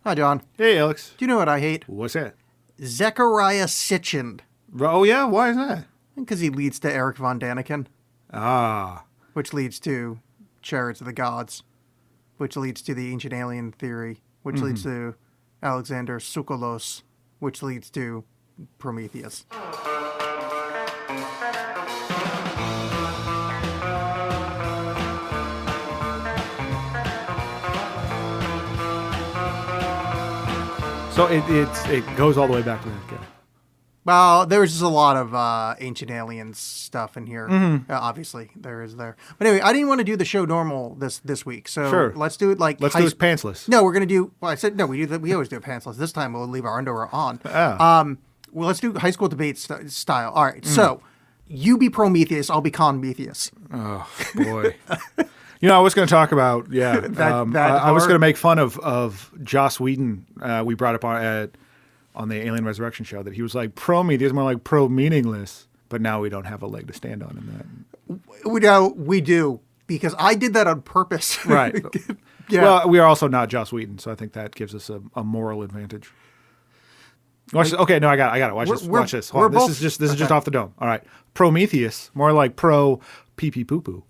Hi, John. Hey, Alex. Do you know what I hate? What's that? Zechariah Sitchin. Oh, yeah? Why is that? Because he leads to Eric von Daniken, Ah. which leads to Chariots of the Gods, which leads to the Ancient Alien Theory, which leads to Alexander Tsoukalos, which leads to Prometheus. So it goes all the way back to that guy. Well, there's just a lot of Ancient Aliens stuff in here. Obviously, there is there. But anyway, I didn't want to do the show normal this week, so Sure. let's do it like... Let's do it pantsless. No, we're going to do... Well, I said, no, we always do it pantsless. This time we'll leave our underwear on. Oh. Well, let's do high school debate style. All right, so you be Prometheus, I'll be Conmetheus. Oh, boy. I was going to talk about, I was going to make fun of Joss Whedon. We brought up on the Alien Resurrection show that he was like, Prometheus, more like pro-meaningless. But now we don't have a leg to stand on in that. We do, because I did that on purpose. Right. Yeah. Well, we are also not Joss Whedon, so I think that gives us a moral advantage. Watch this. Okay, no, I got it. Watch this. Hold on. This is just off the dome. All right. Prometheus, more like pro pee-pee poo-poo.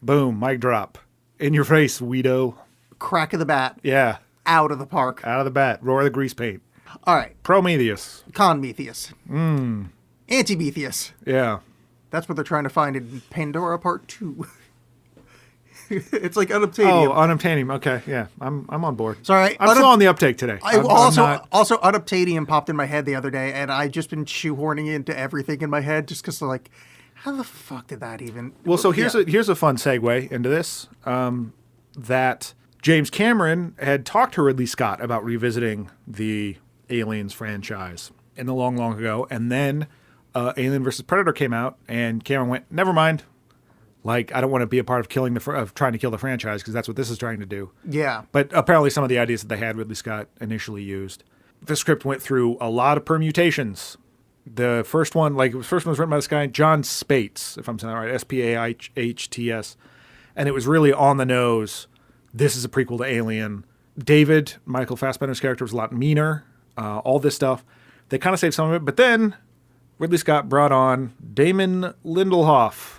Boom, mic drop. In your face, Weedo. Crack of the bat. Yeah. Out of the park. Out of the bat. Roar of the grease paint. All right. Prometheus. Conmetheus. Antimetheus. Yeah. That's what they're trying to find in Pandora Part 2. It's like unobtainium. Oh, unobtainium. Okay, yeah. I'm on board. Sorry. I'm slow on the uptake today. Also unobtainium popped in my head the other day, and I've just been shoehorning it into everything in my head just because, like, how the fuck did that even... Well, so here's a fun segue into this. That James Cameron had talked to Ridley Scott about revisiting the Aliens franchise in the long, long ago. And then Alien vs. Predator came out, and Cameron went, never mind. Like, I don't want to be a part of trying to kill the franchise, because that's what this is trying to do. Yeah. But apparently some of the ideas that they had Ridley Scott initially used. The script went through a lot of permutations. The first one was written by this guy, John Spates, if I'm saying that right, Spahts. And it was really on the nose. This is a prequel to Alien. David, Michael Fassbender's character, was a lot meaner. All this stuff. They kind of saved some of it. But then Ridley Scott brought on Damon Lindelof,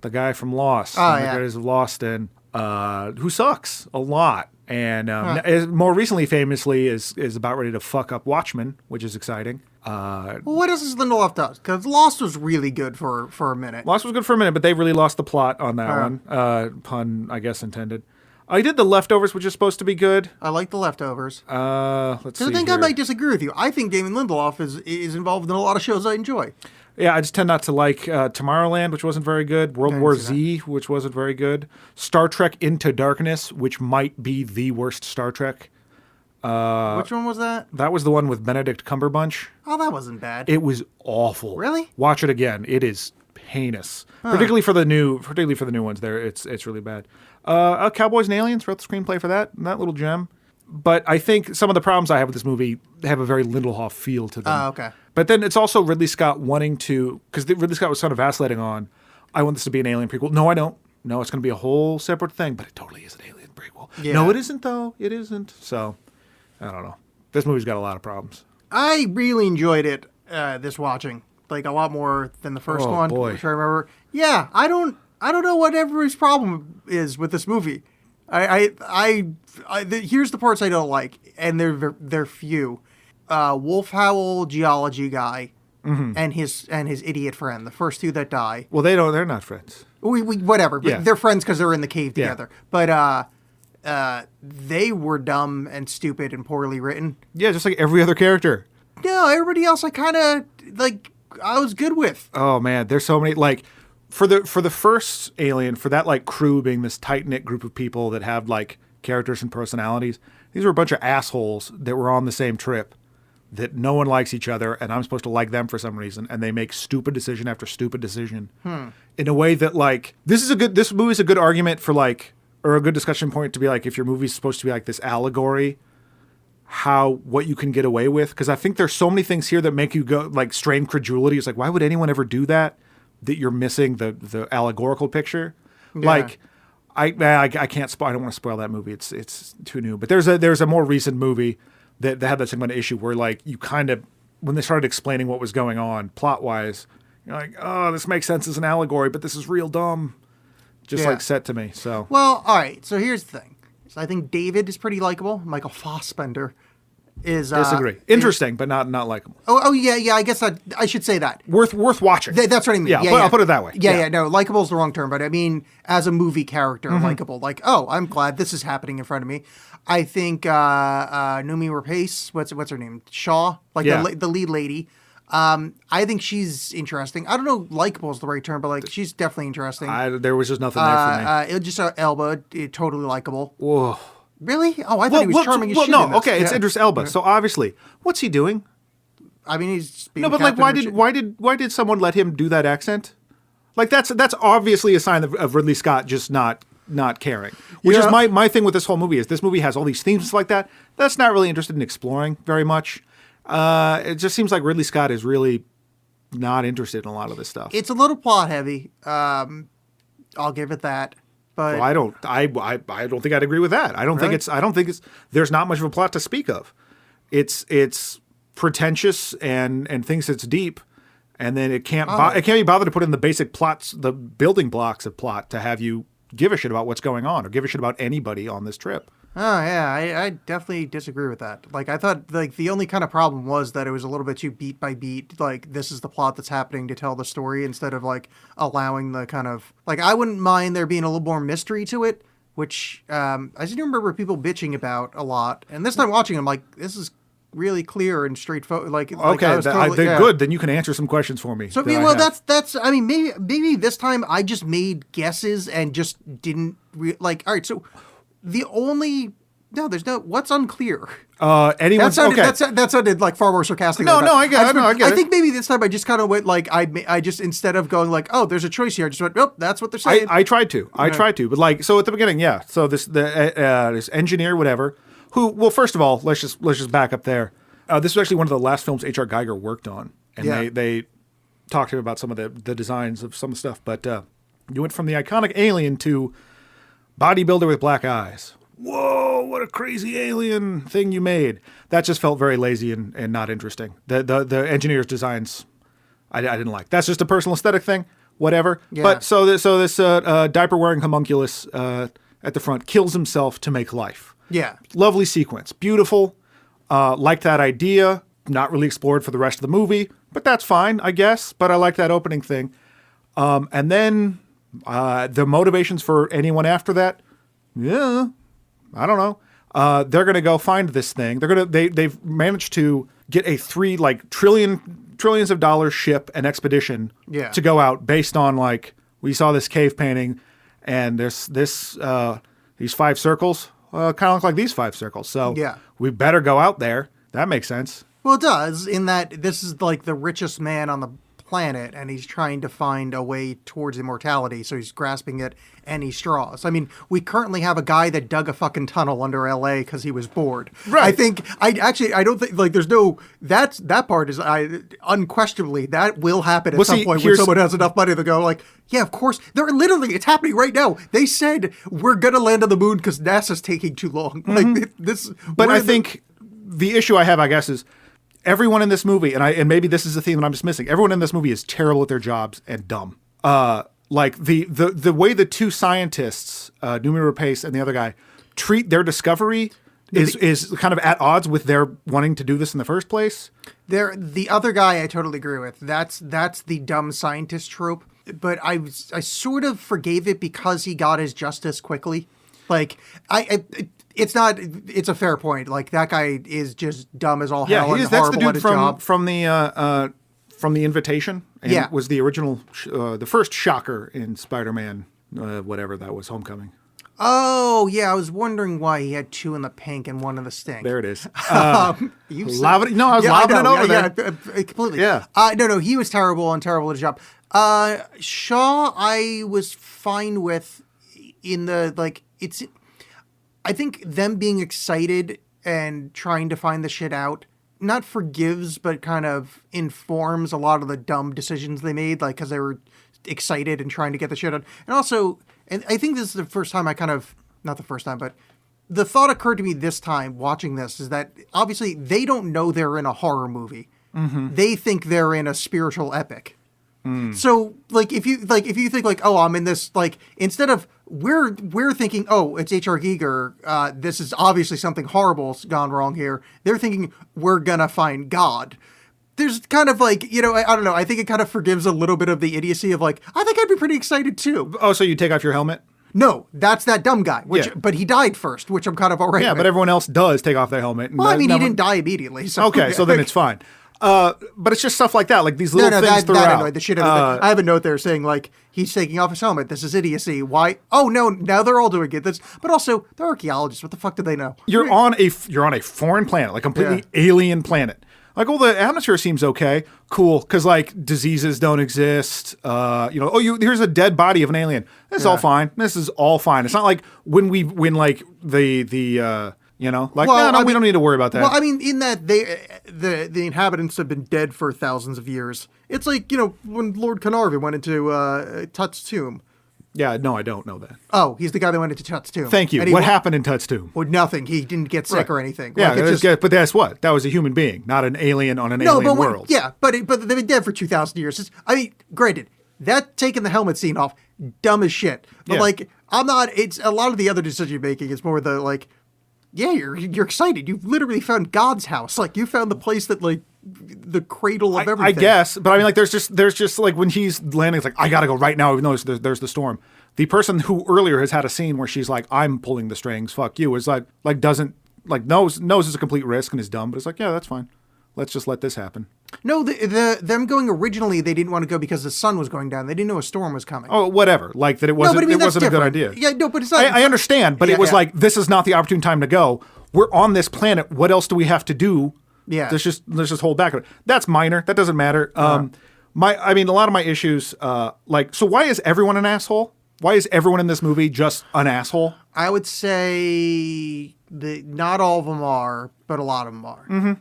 the guy from Lost. Oh, the guys of Lost, and who sucks a lot. And more recently, famously, is about ready to fuck up Watchmen, which is exciting. Well, what else is Lindelof does? Because Lost was really good for a minute. Lost was good for a minute, but they really lost the plot on that one. Pun, I guess, intended. I did The Leftovers, which is supposed to be good. I like The Leftovers. Let's see. I think here. I might disagree with you. I think Damon Lindelof is involved in a lot of shows I enjoy. Yeah, I just tend not to like Tomorrowland, which wasn't very good. World War Z, which wasn't very good. Star Trek Into Darkness, which might be the worst Star Trek. Which one was that? That was the one with Benedict Cumberbatch. Oh, that wasn't bad. It was awful. Really? Watch it again. It is heinous. Particularly for the new ones. There, it's really bad. Cowboys and Aliens wrote the screenplay for that little gem. But I think some of the problems I have with this movie have a very Lindelof feel to them. Oh, okay. But then it's also Ridley Scott wanting to, because Ridley Scott was kind of vacillating on, I want this to be an Alien prequel. No, I don't. No, it's going to be a whole separate thing, but it totally is an Alien prequel. Yeah. No, it isn't, though. It isn't. So, I don't know. This movie's got a lot of problems. I really enjoyed it, this watching. Like, a lot more than the first one. Boy. Which I remember. Yeah, I don't know what everybody's problem is with this movie. Here's the parts I don't like, and they're few. Wolf Howl geology guy and his idiot friend, the first two that die. Well, they're not friends. We whatever, but Yeah. they're friends because they're in the cave Yeah. together. But they were dumb and stupid and poorly written. Yeah, just like every other character. No, everybody else I was good with. Oh man, there's so many for the first Alien, for that crew being this tight-knit group of people that have characters and personalities. These were a bunch of assholes that were on the same trip, that no one likes each other, and I'm supposed to like them for some reason, and they make stupid decision after stupid decision in a way that this movie's a good argument for or a good discussion point to be if your movie's supposed to be this allegory, what you can get away with, because I think there's so many things here that make you go strain credulity. It's why would anyone ever do that? That you're missing the allegorical picture. Yeah. I can't spoil. I don't want to spoil that movie. It's too new. But there's a more recent movie that had that same kind of issue where like you kind of when they started explaining what was going on plot wise, you're like, oh, this makes sense as an allegory, but this is real dumb. Just like set to me. So well, all right. So here's the thing. So I think David is pretty likable. Michael Fassbender is disagree. Interesting, but not likable. Oh yeah. I guess I should say that worth watching. That's what I mean. Yeah, I'll put it that way. Yeah. No, likable is the wrong term, but I mean as a movie character, likable. Like, oh, I'm glad this is happening in front of me. I think Noomi Rapace, what's her name? Shaw, like the lead lady. I think she's interesting. I don't know, likable is the right term, but like she's definitely interesting. There was just nothing there for me. Just Elba, totally likable. Whoa. Really? Oh, I thought he was charming as shit. No, okay, it's Idris Elba. So obviously, what's he doing? I mean, he's being no, but like, why did someone let him do that accent? Like that's obviously a sign of Ridley Scott just not caring. Which is my thing with this whole movie is this movie has all these themes like that. That's not really interested in exploring very much. It just seems like Ridley Scott is really not interested in a lot of this stuff. It's a little plot heavy. I'll give it that. But well, I don't think I'd agree with that. I don't think it's there's not much of a plot to speak of. It's pretentious and thinks it's deep, and then it can't be bothered to put in the basic plots, the building blocks of plot to have you give a shit about what's going on or give a shit about anybody on this trip. Oh yeah, I definitely disagree with that. Like I thought, like the only kind of problem was that it was a little bit too beat by beat. Like this is the plot that's happening to tell the story instead of like allowing the kind of like I wouldn't mind there being a little more mystery to it, which I just remember people bitching about a lot. And this time watching, I'm like, this is really clear and straightforward. Like okay, good. Then you can answer some questions for me. So well, that's. I mean, maybe this time I just made guesses and just didn't like. All right, so. There's no. What's unclear? That sounded like far more sarcastic. No, I get it. I think maybe this time I just kind of went like I just instead of going like, oh, there's a choice here, I just went, nope, that's what they're saying. I tried to, but like so at the beginning, yeah. So this engineer, whatever. Well, first of all, let's just back up there. This was actually one of the last films H.R. Geiger worked on, and they talked to him about some of the designs of some of the stuff. But you went from the iconic alien to bodybuilder with black eyes. Whoa, what a crazy alien thing you made. That just felt very lazy and not interesting. The engineer's designs, I didn't like. That's just a personal aesthetic thing, whatever. Yeah. But so this diaper-wearing homunculus at the front kills himself to make life. Yeah. Lovely sequence. Beautiful. Liked that idea. Not really explored for the rest of the movie, but that's fine, I guess. But I like that opening thing. And then... the motivations for anyone after that, I don't know. They're gonna go find this thing. They've managed to get a trillions of dollars ship and expedition to go out based on like we saw this cave painting and there's these 5 circles kind of look like these 5 circles. So we better go out there. That makes sense. Well, it does in that this is like the richest man on the planet and he's trying to find a way towards immortality, so he's grasping at any straws. I mean, we currently have a guy that dug a fucking tunnel under LA because he was bored. Right. I don't think like there's no that part is unquestionably that will happen at some point when someone has enough money to go like, yeah, of course. It's happening right now. They said we're gonna land on the moon because NASA's taking too long. Mm-hmm. Like this. But I think the issue I have, I guess, is everyone in this movie, and maybe this is the theme that I'm just missing. Everyone in this movie is terrible at their jobs and dumb. Like the way the 2 scientists, Noomi Rapace and the other guy, treat their discovery is kind of at odds with their wanting to do this in the first place. The other guy, I totally agree with. That's the dumb scientist trope. But I sort of forgave it because he got his justice quickly. Like it's a fair point. Like that guy is just dumb as all hell and that's horrible the dude at his job. From the Invitation. And was the original, the first shocker in Spider-Man, whatever that was, Homecoming. Oh, yeah. I was wondering why he had 2 in the pink and 1 in the stink. There it is. I was lobbing it over there. Completely. Yeah. No, he was terrible and terrible at his job. Shaw, I was fine with in the, like, I think them being excited and trying to find the shit out not forgives, but kind of informs a lot of the dumb decisions they made, like, because they were excited and trying to get the shit out. And also, and I think this is the first time I kind of, not the first time, but the thought occurred to me this time watching this is that obviously they don't know they're in a horror movie. Mm-hmm. They think they're in a spiritual epic. So like if you think like, oh, I'm in this, like, instead of we're thinking, oh, it's H.R. Giger, this is obviously something horrible's gone wrong here. They're thinking we're gonna find God. There's kind of like, you know, I don't know. I think it kind of forgives a little bit of the idiocy of like, I think I'd be pretty excited too. Oh, so you take off your helmet? No, that's that dumb guy. But he died first, which I'm kind of all right with. But everyone else does take off their helmet. Well, I mean, he didn't die immediately. So okay, so then it's fine. But it's just stuff like that, like these little things throughout. That annoyed the shit out of me. I have a note there saying like he's taking off his helmet. This is idiocy. Why? Oh no! Now they're all doing it. But also they're archaeologists. What the fuck do they know? You're on a foreign planet, like completely alien planet. Like, oh, the atmosphere seems okay, cool, because like diseases don't exist. Here's a dead body of an alien. This is all fine. This is all fine. It's not like when we don't need to worry about that. Well, I mean, in that the inhabitants have been dead for thousands of years. It's like, you know, when Lord Carnarvon went into Tut's tomb. Yeah, no, I don't know that. Oh, he's the guy that went into Tut's tomb. Thank you. What happened in Tut's tomb? Well, nothing. He didn't get sick or anything. Yeah, but that's what? That was a human being, not an alien on an alien world. But they've been dead for 2,000 years. Granted, that taking the helmet scene off, dumb as shit. But like, it's a lot of the other decision making is more the like, yeah, you're excited. You've literally found God's house. Like, you found the place that, like, the cradle of everything. I guess, but I mean, like, there's just like when he's landing, it's like, I gotta go right now, even though there's the storm. The person who earlier has had a scene where she's like, I'm pulling the strings, fuck you, is like doesn't, like, knows it's a complete risk and is dumb, but it's like, yeah, that's fine. Let's just let this happen. No, them going originally, they didn't want to go because the sun was going down. They didn't know a storm was coming. Oh, whatever. Like that it wasn't. It wasn't a good idea. Yeah, no, but it's not. I understand, but it was like, this is not the opportune time to go. We're on this planet. What else do we have to do? Yeah. Let's just hold back. That's minor. That doesn't matter. A lot of my issues, so why is everyone an asshole? Why is everyone in this movie just an asshole? I would say that not all of them are, but a lot of them are. Mm-hmm.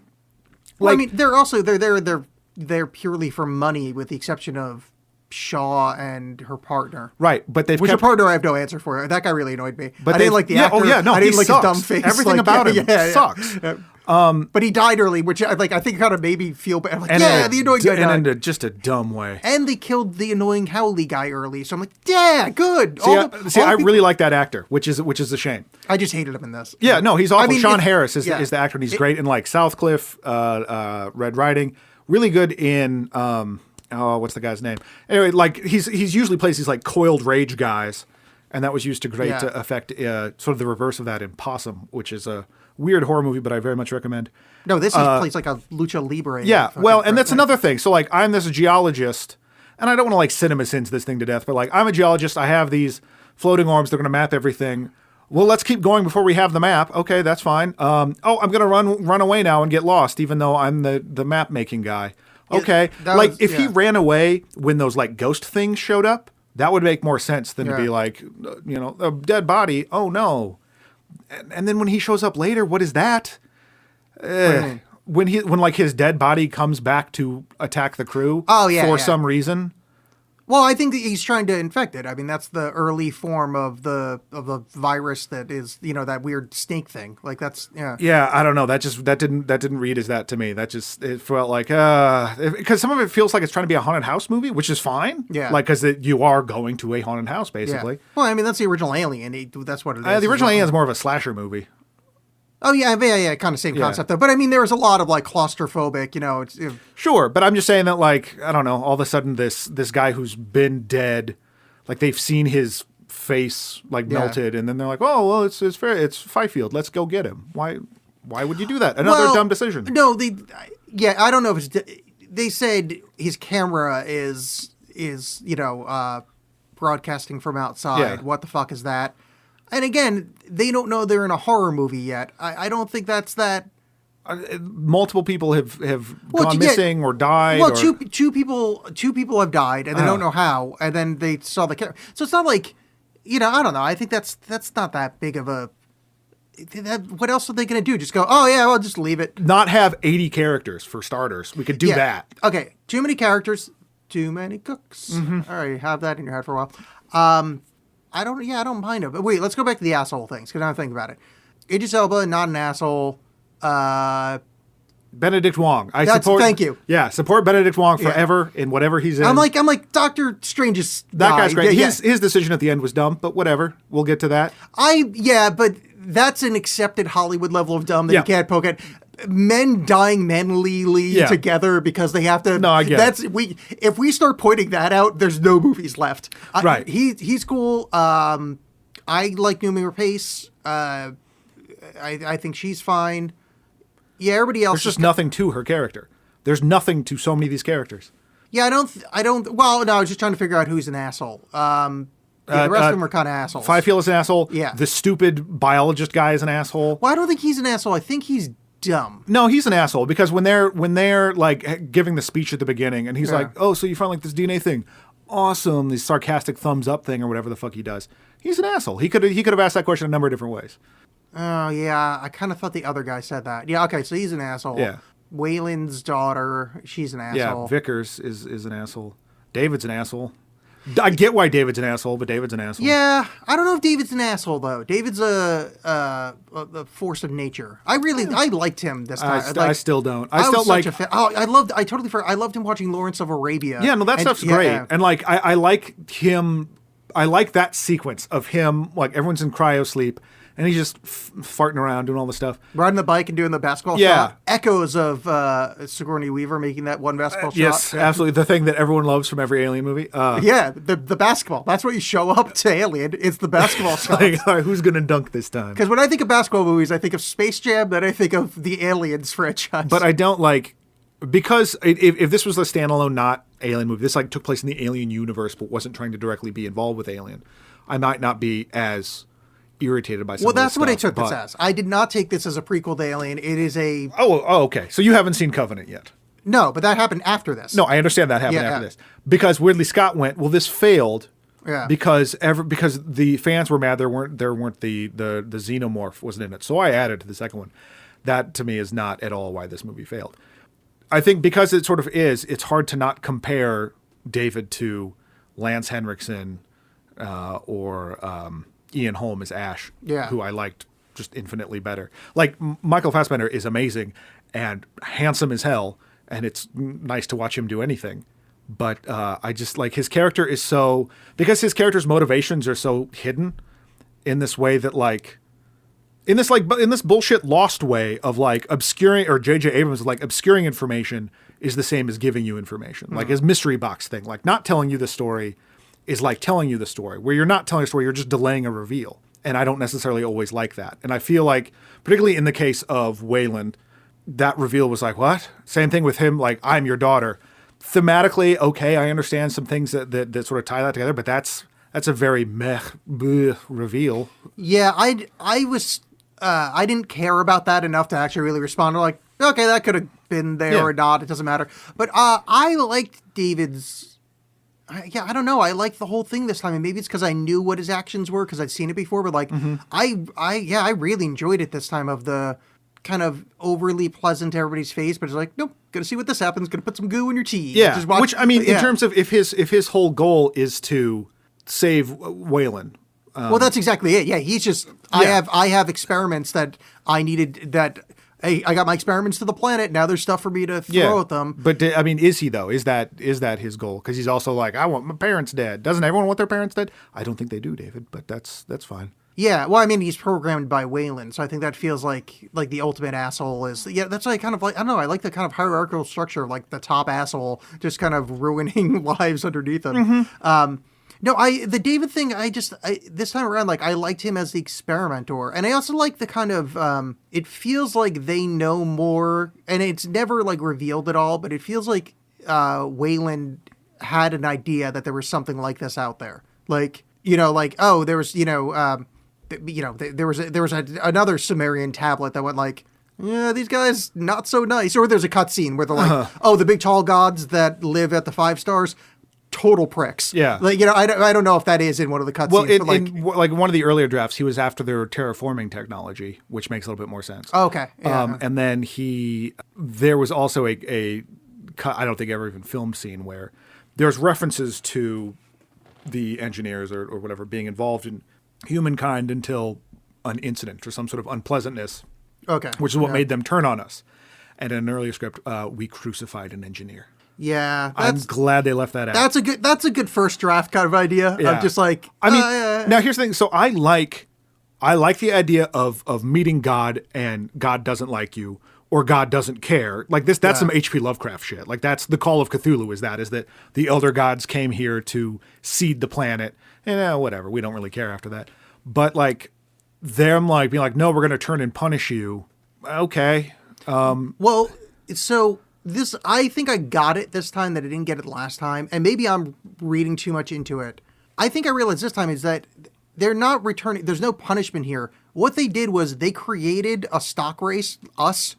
Well, I mean, they're purely for money, with the exception of Shaw and her partner. Right, but her partner I have no answer for. That guy really annoyed me. But I didn't like the actor. Oh yeah, no, I didn't like sucks. his dumb face. Everything about him sucks. But he died early, which I think kind of made me feel bad. I'm like, the annoying guy died. And in just a dumb way. And they killed the annoying Howley guy early, so I'm like, yeah, good. I really like that actor, which is a shame. I just hated him in this. Yeah, no, he's awful. I mean, Sean Harris is the actor, and he's great in like Southcliffe, Red Riding. Really good in what's the guy's name? Anyway, like he's usually plays these like coiled rage guys, and that was used to great effect. Sort of the reverse of that in Possum, which is a weird horror movie, but I very much recommend. No, this plays like a lucha libre. Yeah, well, and that's another thing. So like, I'm this geologist, and I don't want to like CinemaSins this thing to death, but like, I'm a geologist. I have these floating arms. They're going to map everything. Well, let's keep going before we have the map. Okay, that's fine. I'm going to run away now and get lost, even though I'm the map making guy. Okay, if he ran away when those like ghost things showed up, that would make more sense than to be like, a dead body. Oh no. And then when he shows up later, what is that? When like his dead body comes back to attack the crew for some reason. Well, I think that he's trying to infect it. I mean, that's the early form of the virus that is, that weird snake thing. Like that's Yeah, I don't know. That didn't read as that to me. It felt like because some of it feels like it's trying to be a haunted house movie, which is fine. Yeah, like because you are going to a haunted house basically. Yeah. Well, I mean that's the original Alien. That's what it is. The original Alien is more of a slasher movie. Oh yeah, kind of same concept though. But I mean, there was a lot of like claustrophobic, Sure, but I'm just saying that like I don't know. All of a sudden, this guy who's been dead, like they've seen his face like melted, and then they're like, oh well, it's fair. It's Fifield. Let's go get him. Why would you do that? Another dumb decision. No, I don't know if it's. They said his camera is broadcasting from outside. Yeah. What the fuck is that? And again, they don't know they're in a horror movie yet. I don't think that's that. Multiple people have gone missing or died. Well, two people have died, and they don't know how. And then they saw the camera. So it's not like, I don't know. I think that's not that big of a. What else are they going to do? Just go, oh yeah, well, just leave it. Not have 80 characters for starters. We could do that. Okay, too many characters, too many cooks. Mm-hmm. All right, have that in your head for a while. I don't mind him. But wait, let's go back to the asshole things because I'm thinking about it. Idris Elba, not an asshole. Benedict Wong. Thank you. Yeah, support Benedict Wong forever in whatever he's in. I'm like Doctor Strange's that guy. guy's great. His decision at the end was dumb, but whatever. We'll get to that. But that's an accepted Hollywood level of dumb that you can't poke at. Men dying manlily together because they have to. No, I get it. If we start pointing that out, there's no movies left. Right. He's cool. I like Noomi Rapace. I think she's fine. Yeah, everybody else. There's just nothing to her character. There's nothing to so many of these characters. Yeah, I don't. Well, no, I was just trying to figure out who's an asshole. The rest of them are kind of assholes. Fifield is an asshole. Yeah. The stupid biologist guy is an asshole. Well, I don't think he's an asshole. I think he's dumb. No, he's an asshole because when they're like giving the speech at the beginning, and he's like, "Oh, so you found like this DNA thing? Awesome!" This sarcastic thumbs up thing or whatever the fuck he does. He's an asshole. He could have asked that question a number of different ways. Oh, yeah. I kind of thought the other guy said that. Yeah, okay, so he's an asshole. Yeah. Wayland's daughter, she's an asshole. Yeah, Vickers is an asshole. David's an asshole. I get why David's an asshole, but David's an asshole. Yeah, I don't know if David's an asshole, though. David's a force of nature. I liked him this time. I still don't. I loved him watching Lawrence of Arabia. Yeah, no, that stuff's great. Yeah. And like, I like him, I like that sequence of him, like everyone's in cryo sleep, and he's just farting around doing all the stuff. Riding the bike and doing the basketball shot. Echoes of Sigourney Weaver making that one basketball shot. Yes, absolutely. The thing that everyone loves from every Alien movie. The basketball. That's what you show up to Alien. It's the basketball shot. Like, all right, who's going to dunk this time? Because when I think of basketball movies, I think of Space Jam, then I think of the Aliens franchise. But I don't like... Because if this was a standalone, not Alien movie, this like took place in the Alien universe, but wasn't trying to directly be involved with Alien, I might not be as irritated by some of this that's what I stuff, took this as. I did not take this as a prequel to Alien. It is a... Oh, okay. So you haven't seen Covenant yet? No, but that happened after this. No, I understand that happened after this. Because Ridley Scott went, well, this failed because the fans were mad there weren't the xenomorph wasn't in it. So I added to the second one. That, to me, is not at all why this movie failed. I think because it sort of is, it's hard to not compare David to Lance Henriksen or Ian Holm as Ash, who I liked just infinitely better. Like, Michael Fassbender is amazing and handsome as hell, and it's nice to watch him do anything. But I just, like, his character is so... Because his character's motivations are so hidden in this way that, like... In this bullshit Lost way of, like, obscuring... Or J.J. Abrams, like, obscuring information is the same as giving you information. Like, his mystery box thing. Like, not telling you the story... is like telling you the story, where you're not telling a story, you're just delaying a reveal. And I don't necessarily always like that. And I feel like, particularly in the case of Wayland, that reveal was like, what? Same thing with him, like, I'm your daughter. Thematically, okay, I understand some things that sort of tie that together, but that's a very bleh reveal. Yeah, I didn't care about that enough to actually really respond to, like, okay, that could have been there or not, it doesn't matter. But I liked David's... I don't know. I liked the whole thing this time, and maybe it's because I knew what his actions were because I'd seen it before. But like, I really enjoyed it this time. Of the kind of overly pleasant to everybody's face, but it's like, nope, gonna see what this happens. Gonna put some goo in your tea. Yeah, just watch, which I mean, in terms of if his whole goal is to save Wayland. Well, that's exactly it. Yeah, he's just. Yeah. I have experiments that I needed that. Hey, I got my experiments to the planet. Now there's stuff for me to throw at them. But I mean, is he though? Is that his goal? Because he's also like, I want my parents dead. Doesn't everyone want their parents dead? I don't think they do, David. But that's fine. Yeah. Well, I mean, he's programmed by Wayland, so I think that feels like the ultimate asshole is. Yeah, that's like kind of like I don't know. I like the kind of hierarchical structure, like the top asshole just kind of ruining lives underneath him. Mm-hmm. No, the David thing, this time around, like, I liked him as the experimenter. And I also like the kind of, it feels like they know more, and it's never, like, revealed at all, but it feels like Wayland had an idea that there was something like this out there. Like, like, oh, there was, there was another Sumerian tablet that went like, yeah, these guys, not so nice. Or there's a cutscene where they're like, oh, the big tall gods that live at the 5 stars, total pricks. Yeah. Like, I don't know if that is in one of the cutscenes. Well, in one of the earlier drafts, he was after their terraforming technology, which makes a little bit more sense. Oh, okay. Yeah. And then there was also I don't think ever even filmed scene where there's references to the engineers or whatever being involved in humankind until an incident or some sort of unpleasantness, Okay. which is what made them turn on us. And in an earlier script, we crucified an engineer. Yeah. I'm glad they left that out. That's a good first draft kind of idea. Yeah. Of just like, I mean, now here's the thing. So I like the idea of meeting God and God doesn't like you or God doesn't care. Like this, that's some H.P. Lovecraft shit. Like that's the Call of Cthulhu is that the elder gods came here to seed the planet and whatever. We don't really care after that. But like them like being like, no, we're going to turn and punish you. Okay. Well, so this, I think I got it this time that I didn't get it last time. And maybe I'm reading too much into it. I think I realized this time is that they're not returning. There's no punishment here. What they did was they created a stock race, us,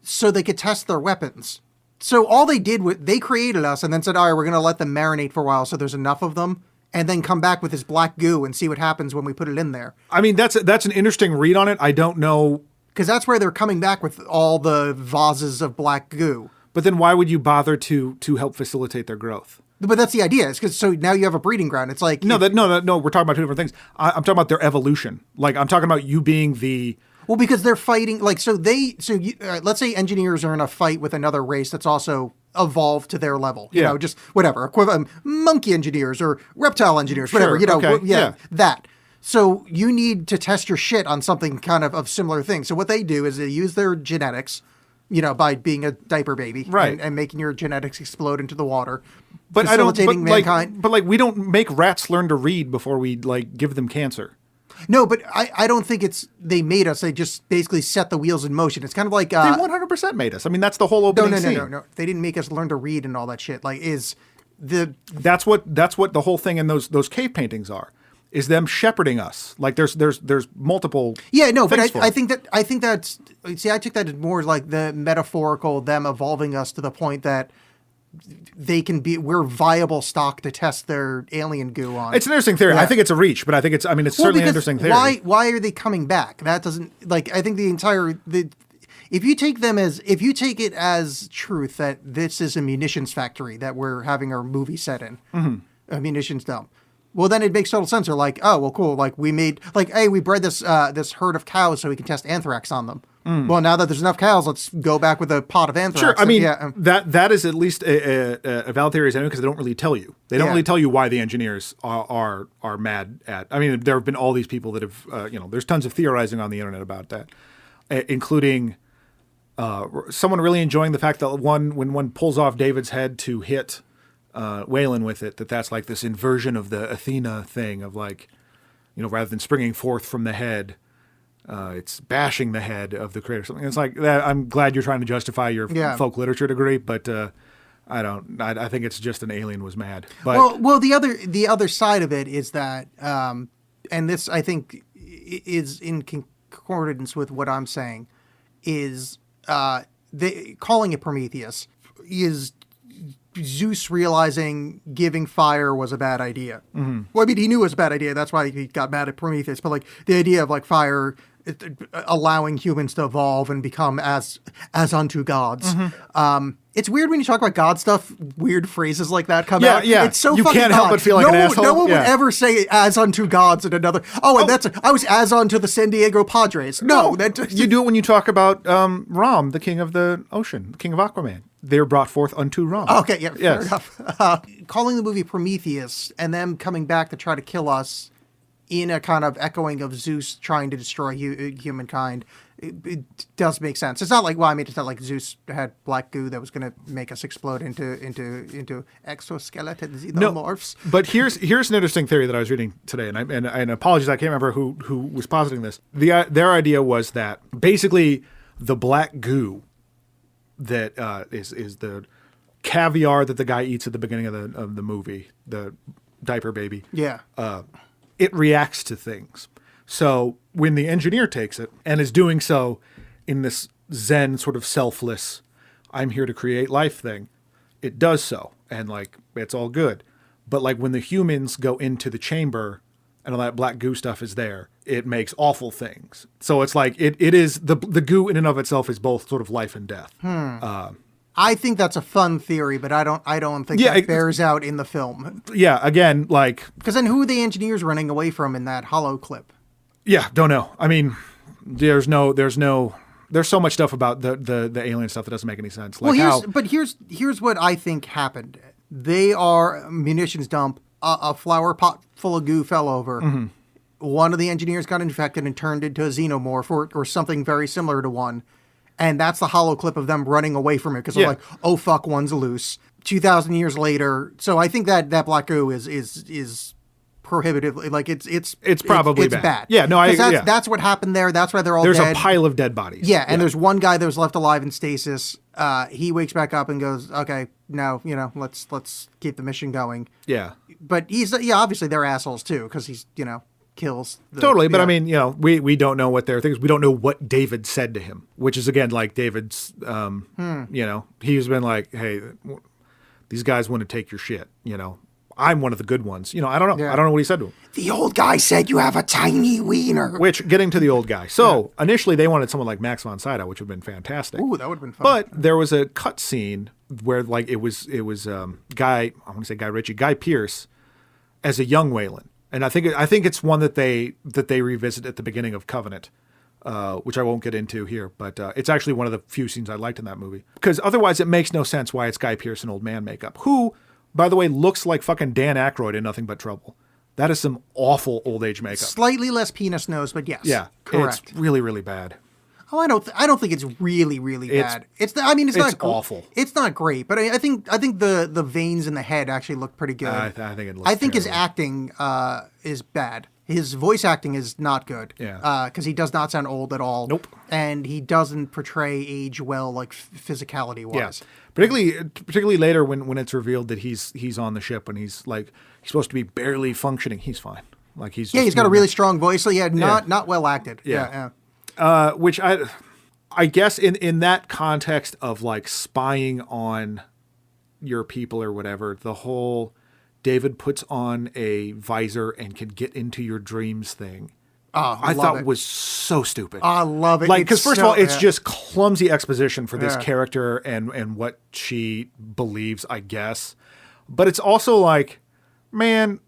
so they could test their weapons. So all they did was they created us and then said, all right, we're going to let them marinate for a while so there's enough of them. And then come back with this black goo and see what happens when we put it in there. I mean, that's an interesting read on it. I don't know. Because that's where they're coming back with all the vases of black goo. But then why would you bother to help facilitate their growth? But that's the idea. It's because so now you have a breeding ground. It's like No. We're talking about two different things. I'm talking about their evolution. Like I'm talking about you being the. Well, because they're fighting. Like let's say engineers are in a fight with another race that's also evolved to their level. You know, just whatever. Monkey engineers or reptile engineers, whatever. Sure, You know, okay, that. So you need to test your shit on something kind of similar thing. So what they do is they use their genetics. You know, by being a diaper baby, right, and making your genetics explode into the water, but facilitating mankind. But we don't make rats learn to read before we like give them cancer. No, but I don't think they made us. They just basically set the wheels in motion. It's kind of like they 100% made us. I mean, that's the whole opening scene. No. They didn't make us learn to read and all that shit. Like that's what the whole thing in those cave paintings are. Is them shepherding us. Like there's multiple. Yeah, no, but I think that's see, I took that as more like the metaphorical them evolving us to the point that we're viable stock to test their alien goo on. It's an interesting theory. Yeah. I think it's a reach, but I think it's certainly an interesting theory. Why are they coming back? That doesn't like I think if you take it as truth that this is a munitions factory that we're having our movie set in, a munitions dump. Well, then it makes total sense. They're like, oh, well, cool. Like we bred this herd of cows so we can test anthrax on them. Well, now that there's enough cows, let's go back with a pot of anthrax. Sure. I mean, that is at least a valid theory because they don't really tell you. They don't really tell you why the engineers are mad at. I mean, there have been all these people that have, there's tons of theorizing on the internet about that, including someone really enjoying the fact that when one pulls off David's head to hit Waylon with it, that's like this inversion of the Athena thing of like, rather than springing forth from the head, it's bashing the head of the creator. Something. It's like that. I'm glad you're trying to justify your folk literature degree, but I don't. I think it's just an alien was mad. But well, the other side of it is that, and this I think is in concordance with what I'm saying, is calling it Prometheus is Zeus realizing giving fire was a bad idea. Mm-hmm. Well, I mean, he knew it was a bad idea. That's why he got mad at Prometheus. But like the idea of like fire allowing humans to evolve and become as unto gods. Mm-hmm. It's weird when you talk about God stuff. Weird phrases like that come out. Yeah, it's so you fucking can't help but feel like an asshole. No one would ever say as unto gods in another. Oh, and I was as unto the San Diego Padres. No, you do it when you talk about Ram, the king of the ocean, the king of Aquaman. They're brought forth unto Ram. Okay, yeah, fair enough. Calling the movie Prometheus and them coming back to try to kill us in a kind of echoing of Zeus trying to destroy humankind, it does make sense. It's not like, it's not like Zeus had black goo that was going to make us explode into exoskeleton xenomorphs. No, but here's an interesting theory that I was reading today, and apologies, I can't remember who was positing this. Their idea was that basically the black goo that is the caviar that the guy eats at the beginning of the movie, the diaper baby. Yeah. It reacts to things. So when the engineer takes it and is doing so in this Zen sort of selfless, I'm here to create life thing, it does so. And like, it's all good. But like when the humans go into the chamber and all that black goo stuff is there, it makes awful things. So it's like, it is the goo in and of itself is both sort of life and death. I think that's a fun theory, but I don't think that bears out in the film. Yeah, again, like... Because then who are the engineers running away from in that hollow clip? Yeah, don't know. I mean, there's so much stuff about the alien stuff that doesn't make any sense. Like here's what I think happened. They are munitions dump. A flower pot full of goo fell over. Mm-hmm. One of the engineers got infected and turned into a xenomorph or something very similar to one. And that's the hollow clip of them running away from it because they're like, oh, fuck, one's loose. 2,000 years later. So I think that black goo is prohibitively, like, it's probably bad. Yeah, no, That's what happened there. That's why they're all dead. dead. There's a pile of dead bodies. Yeah, and there's one guy that was left alive in stasis. He wakes back up and goes, okay, now, let's keep the mission going. Yeah. But obviously they're assholes too, because he's, kills. Totally, but I mean, we don't know what their things. We don't know what David said to him, which is again like David's. He's been like, hey, these guys want to take your shit. I'm one of the good ones. I don't know. Yeah. I don't know what he said to him. The old guy said you have a tiny wiener. Which, getting to the old guy. So, initially they wanted someone like Max von Sydow, which would have been fantastic. Ooh, that would have been fun. But there was a cut scene where like it was Guy Pearce as a young Wayland. And I think it's one that they revisit at the beginning of Covenant, which I won't get into here. But it's actually one of the few scenes I liked in that movie. Because otherwise it makes no sense why it's Guy Pearce in old man makeup. Who, by the way, looks like fucking Dan Aykroyd in Nothing But Trouble. That is some awful old age makeup. Slightly less penis nose, but yes. Yeah, correct. It's really, really bad. Oh, I don't think it's really, really bad. It's not awful. It's not great, but I think the veins in the head actually look pretty good. I think it looks. I think his acting is bad. His voice acting is not good. Yeah. Because he does not sound old at all. Nope. And he doesn't portray age well, like physicality wise. Yeah. Particularly later when it's revealed that he's on the ship and he's supposed to be barely functioning. He's fine. Like he's got a really strong voice. So not well acted. Yeah. Which I guess in that context of like spying on your people or whatever, the whole David puts on a visor and can get into your dreams thing. Oh, I thought was so stupid. I love it. Like, because first of all, it's just clumsy exposition for this character and what she believes, I guess. But it's also like, man,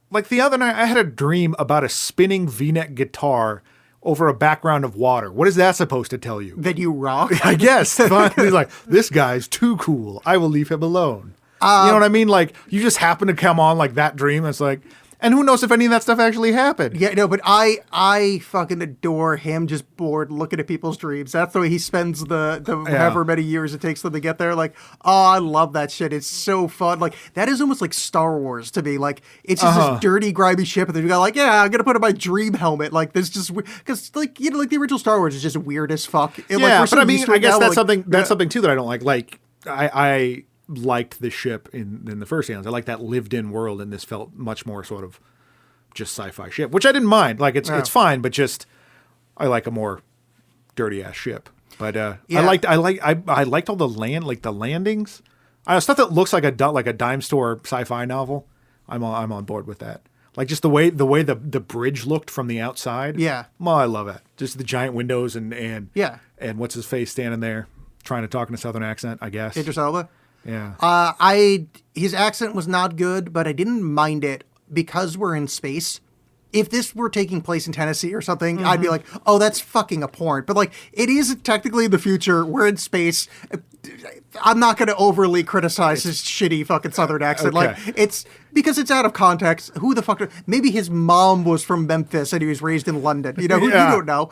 like the other night I had a dream about a spinning V-neck guitar over a background of water. What is that supposed to tell you? That you rock? I guess. He's like, this guy's too cool. I will leave him alone. You know what I mean? Like, you just happen to come on like that dream. It's like, and who knows if any of that stuff actually happened? Yeah, no, but I fucking adore him just bored looking at people's dreams. That's the way he spends the however many years it takes them to get there. Like, oh, I love that shit. It's so fun. Like, that is almost like Star Wars to me. Like, it's just this dirty, grimy ship, and then you got like, I'm gonna put on my dream helmet. Like, this just because like like the original Star Wars is just weird as fuck. But I mean, I guess that's something too that I don't like. Like, I liked the ship in the first Aliens. I like that lived-in world, and this felt much more sort of just sci-fi ship, which I didn't mind. Like it's fine, but just I like a more dirty-ass ship. But I liked all the landings. Stuff that looks like a dime store sci-fi novel. I'm on board with that. Like just the way the bridge looked from the outside. Yeah. Well, I love it. Just the giant windows and what's his face standing there trying to talk in a southern accent, I guess. Idris Elba. Yeah. His accent was not good, but I didn't mind it because we're in space. If this were taking place in Tennessee or something, I'd be like, oh, that's fucking abhorrent. But like, it is technically the future. We're in space. I'm not going to overly criticize his shitty fucking southern accent. Okay. Like, it's because it's out of context. Who the fuck? Maybe his mom was from Memphis and he was raised in London. You don't know.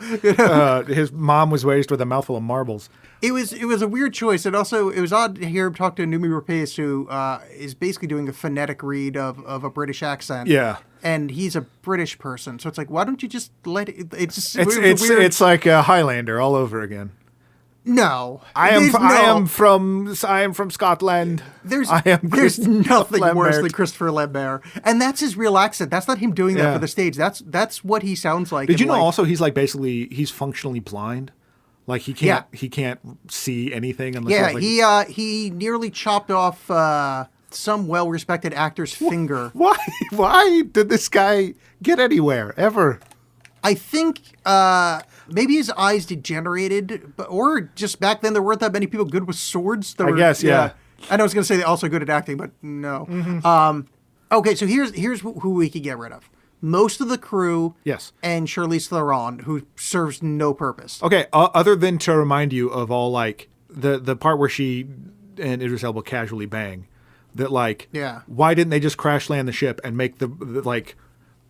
His mom was raised with a mouthful of marbles. It was a weird choice, and also it was odd to hear him talk to Noomi Rapace, who is basically doing a phonetic read of a British accent. Yeah, and he's a British person, so it's like, why don't you just let it? It's like a Highlander all over again. No, I am from Scotland. There's nothing worse than Christopher Lambert, and that's his real accent. That's not him doing that for the stage. That's what he sounds like. Did you know? Also, he's like he's functionally blind. Like he can't see anything unless he nearly chopped off some well-respected actor's finger. Why did this guy get anywhere ever? I think Maybe his eyes degenerated, or just back then there weren't that many people good with swords. I guess, yeah. I know I was going to say they're also good at acting, but no. Okay, so here's who we could get rid of. Most of the crew, Yes. and Charlize Theron, who serves no purpose. Okay, other than to remind you of all, like, the part where she and Idris Elba casually bang, that, like, Yeah. why didn't they just crash land the ship and make the like,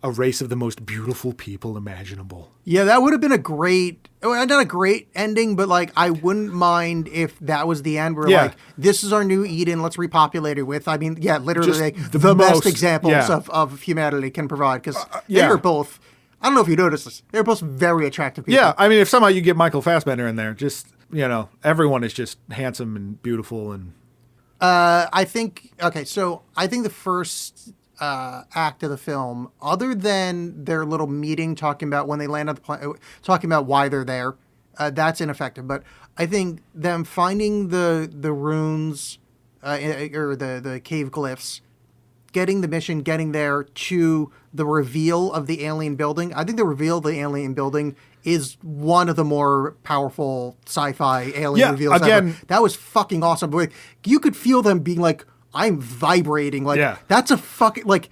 a race of the most beautiful people imaginable? Yeah, that would have been a great, not a great ending, but like I wouldn't mind if that was the end. Where Yeah. like this is our new Eden, let's repopulate it with. I mean, yeah, literally Just like, the the best most- examples yeah. of humanity can provide because yeah. they were both. I don't know if you noticed this. They're both very attractive people. Yeah, I mean, if somehow you get Michael Fassbender in there, just, everyone is just handsome and beautiful and... I think the first act of the film, other than their little meeting talking about when they land on the planet, talking about why they're there, that's ineffective. But I think them finding the runes or the cave glyphs, getting the mission, getting there to the reveal of the alien building. I think the reveal of the alien building is one of the more powerful sci-fi alien reveals again, ever. That was fucking awesome. But you could feel them being like, I'm vibrating. Like, that's a fucking, like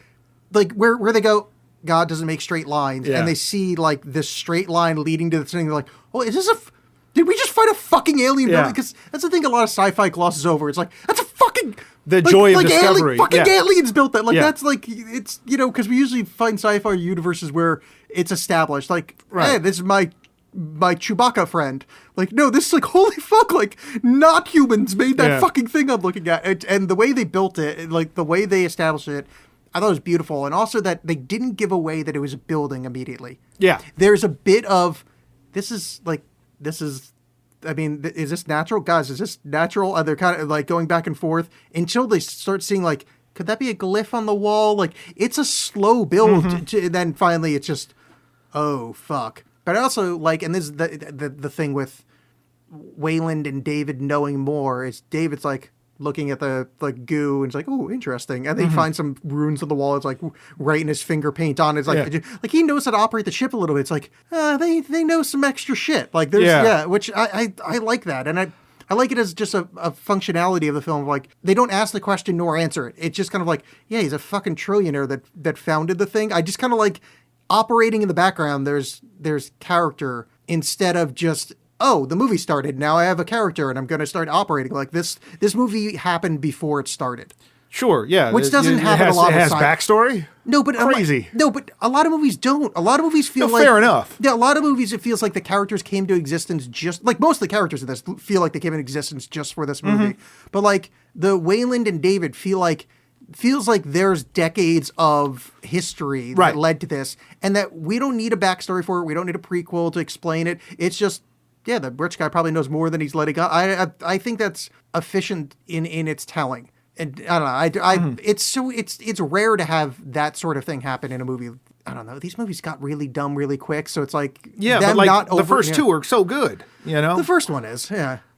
where they go, God doesn't make straight lines. Yeah. And they see, like, this straight line leading to the thing. They're like, oh, is this did we just find a fucking alien building? Because that's the thing a lot of sci-fi glosses over. It's like, that's a fucking... The joy of discovery. Fucking aliens built that. Like, Yeah. that's like, it's, because we usually find sci-fi universes where it's established. Like, hey, this is my Chewbacca friend. Like, no, this is like, holy fuck, like, not humans made that fucking thing I'm looking at. And the way they built it, like, the way they established it, I thought it was beautiful. And also that they didn't give away that it was a building immediately. Yeah. There's a bit of, I mean, is this natural? Guys, is this natural? And they're kind of like going back and forth until they start seeing like, could that be a glyph on the wall? Like, it's a slow build. And then finally it's just, oh, fuck. But I also like, and this is the thing with Wayland and David knowing more, is David's like looking at the like goo and it's like, oh, interesting. And then he finds some runes on the wall. It's like writing his finger paint on. It's like, like he knows how to operate the ship a little bit. It's like, they know some extra shit. Like there's, which I like that. And I like it as just a functionality of the film. Like, they don't ask the question nor answer it. It's just kind of like, yeah, he's a fucking trillionaire that founded the thing. I just kind of like operating in the background. There's character instead of just, oh, the movie started. Now I have a character and I'm going to start operating. Like this movie happened before it started. Sure, yeah. Which doesn't happen a lot of It has backstory? No, but crazy. But a lot of movies don't. A lot of movies feel like... Fair enough. Yeah, a lot of movies, it feels like the characters came to existence just... Like, most of the characters in this feel like they came into existence just for this movie. But, like, the Wayland and David feels like there's decades of history that led to this, and that we don't need a backstory for it. We don't need a prequel to explain it. It's just... Yeah, the rich guy probably knows more than he's letting on. I think that's efficient in its telling. And I don't know. It's rare to have that sort of thing happen in a movie. I don't know. These movies got really dumb really quick, so it's like but like the first two are so good. The first one is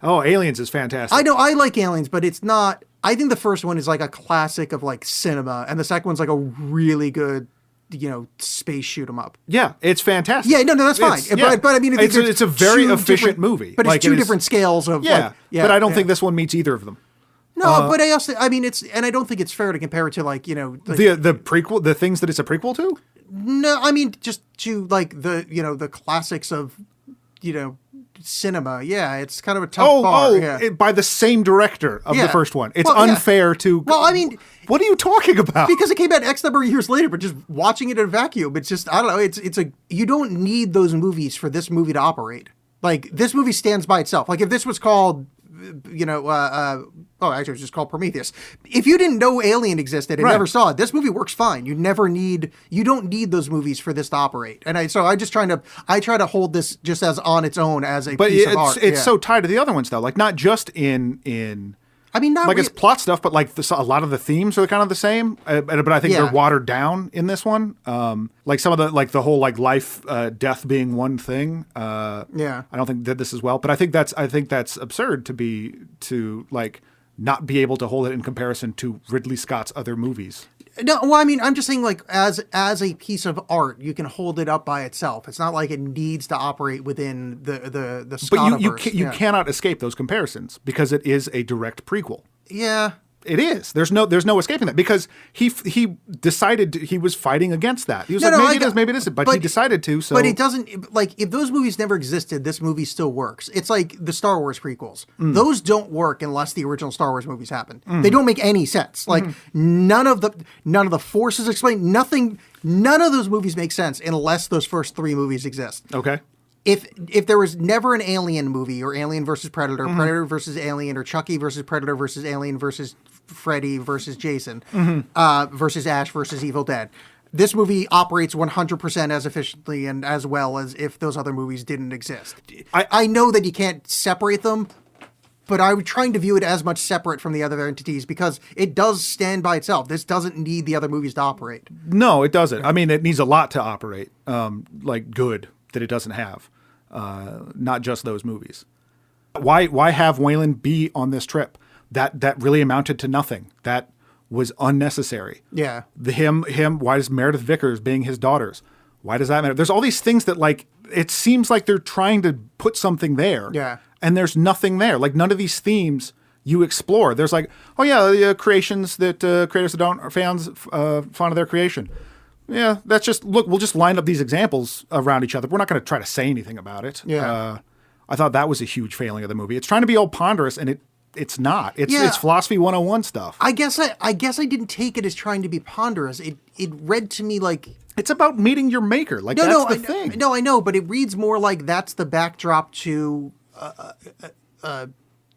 Oh, Aliens is fantastic. I know I like Aliens, but it's not. I think the first one is like a classic of like cinema, and the second one's like a really good, space shoot 'em up. Yeah, it's fantastic. Yeah, no, that's fine. But I mean, it's a very efficient movie. But it's two different scales of but I don't think this one meets either of them. No, but I also, I mean, and I don't think it's fair to compare it to like, the prequel, the things that it's a prequel to? No, I mean, just to like the classics of, cinema. Yeah, it's kind of a tough bar. By the same director of the first one. It's unfair to... Well, I mean... What are you talking about? Because it came out X number of years later, but just watching it in a vacuum, it's just, I don't know, you don't need those movies for this movie to operate. Like, this movie stands by itself. Like, if this was called... actually it was just called Prometheus. If you didn't know Alien existed and never saw it, this movie works fine. You don't need those movies for this to operate. And I try to hold this just as on its own as a piece of art. But it's so tied to the other ones though, like not just in I mean, not it's plot stuff, but like a lot of the themes are kind of the same. But I think they're watered down in this one. Like some of the whole like life, death being one thing. I don't think did this as well. But I think that's absurd to like not be able to hold it in comparison to Ridley Scott's other movies. No, well, I mean, I'm just saying, like, as a piece of art, you can hold it up by itself. It's not like it needs to operate within the But you Scottiverse. cannot escape those comparisons because it is a direct prequel. Yeah. It is. There's no escaping that because he decided he was fighting against that. He was maybe it isn't, but he decided to. So, but it doesn't, like, if those movies never existed, this movie still works. It's like the Star Wars prequels; those don't work unless the original Star Wars movies happen. They don't make any sense. Like none of the Force is explained. Nothing. None of those movies make sense unless those first 3 movies exist. Okay. If there was never an Alien movie or Alien versus Predator, Predator versus Alien, or Chucky versus Predator versus Alien versus Freddy versus Jason, versus Ash versus Evil Dead, this movie operates 100% as efficiently and as well as if those other movies didn't exist. I know that you can't separate them, but I'm trying to view it as much separate from the other entities because it does stand by itself. This doesn't need the other movies to operate. No, it doesn't. I mean, it needs a lot to operate, like good, that it doesn't have. Not just those movies. Why have Waylon be on this trip? That really amounted to nothing. That was unnecessary. Yeah. Him. Why does Meredith Vickers being his daughters? Why does that matter? There's all these things that, like, it seems like they're trying to put something there. Yeah. And there's nothing there. Like, none of these themes you explore. There's like, oh yeah, the creations that creators that aren't fans fond of their creation. Yeah, that's just, look, we'll just line up these examples around each other. We're not going to try to say anything about it. Yeah. I thought that was a huge failing of the movie. It's trying to be all ponderous, and it's not. It's philosophy 101 stuff. I guess I didn't take it as trying to be ponderous. It read to me like... It's about meeting your maker. Like, that's the thing. No, I know, but it reads more like that's the backdrop to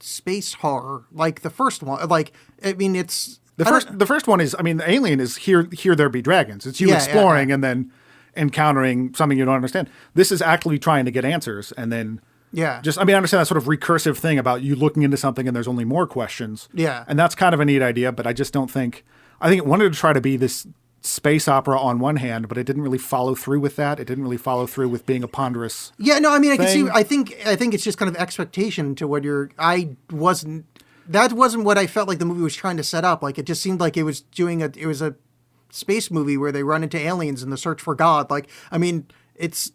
space horror, like the first one. Like, I mean, it's... The first one is, I mean, the Alien is here there be dragons. It's you exploring and then encountering something you don't understand. This is actually trying to get answers and then just, I mean, I understand that sort of recursive thing about you looking into something and there's only more questions. Yeah. And that's kind of a neat idea, but I just don't think, I think it wanted to try to be this space opera on one hand, but it didn't really follow through with that. It didn't really follow through with being a ponderous Yeah, no, I mean, I can see, thing. I think it's just kind of expectation to what that wasn't what I felt like the movie was trying to set up. Like, it just seemed like it was a space movie where they run into aliens in the search for God. Like, I mean, it's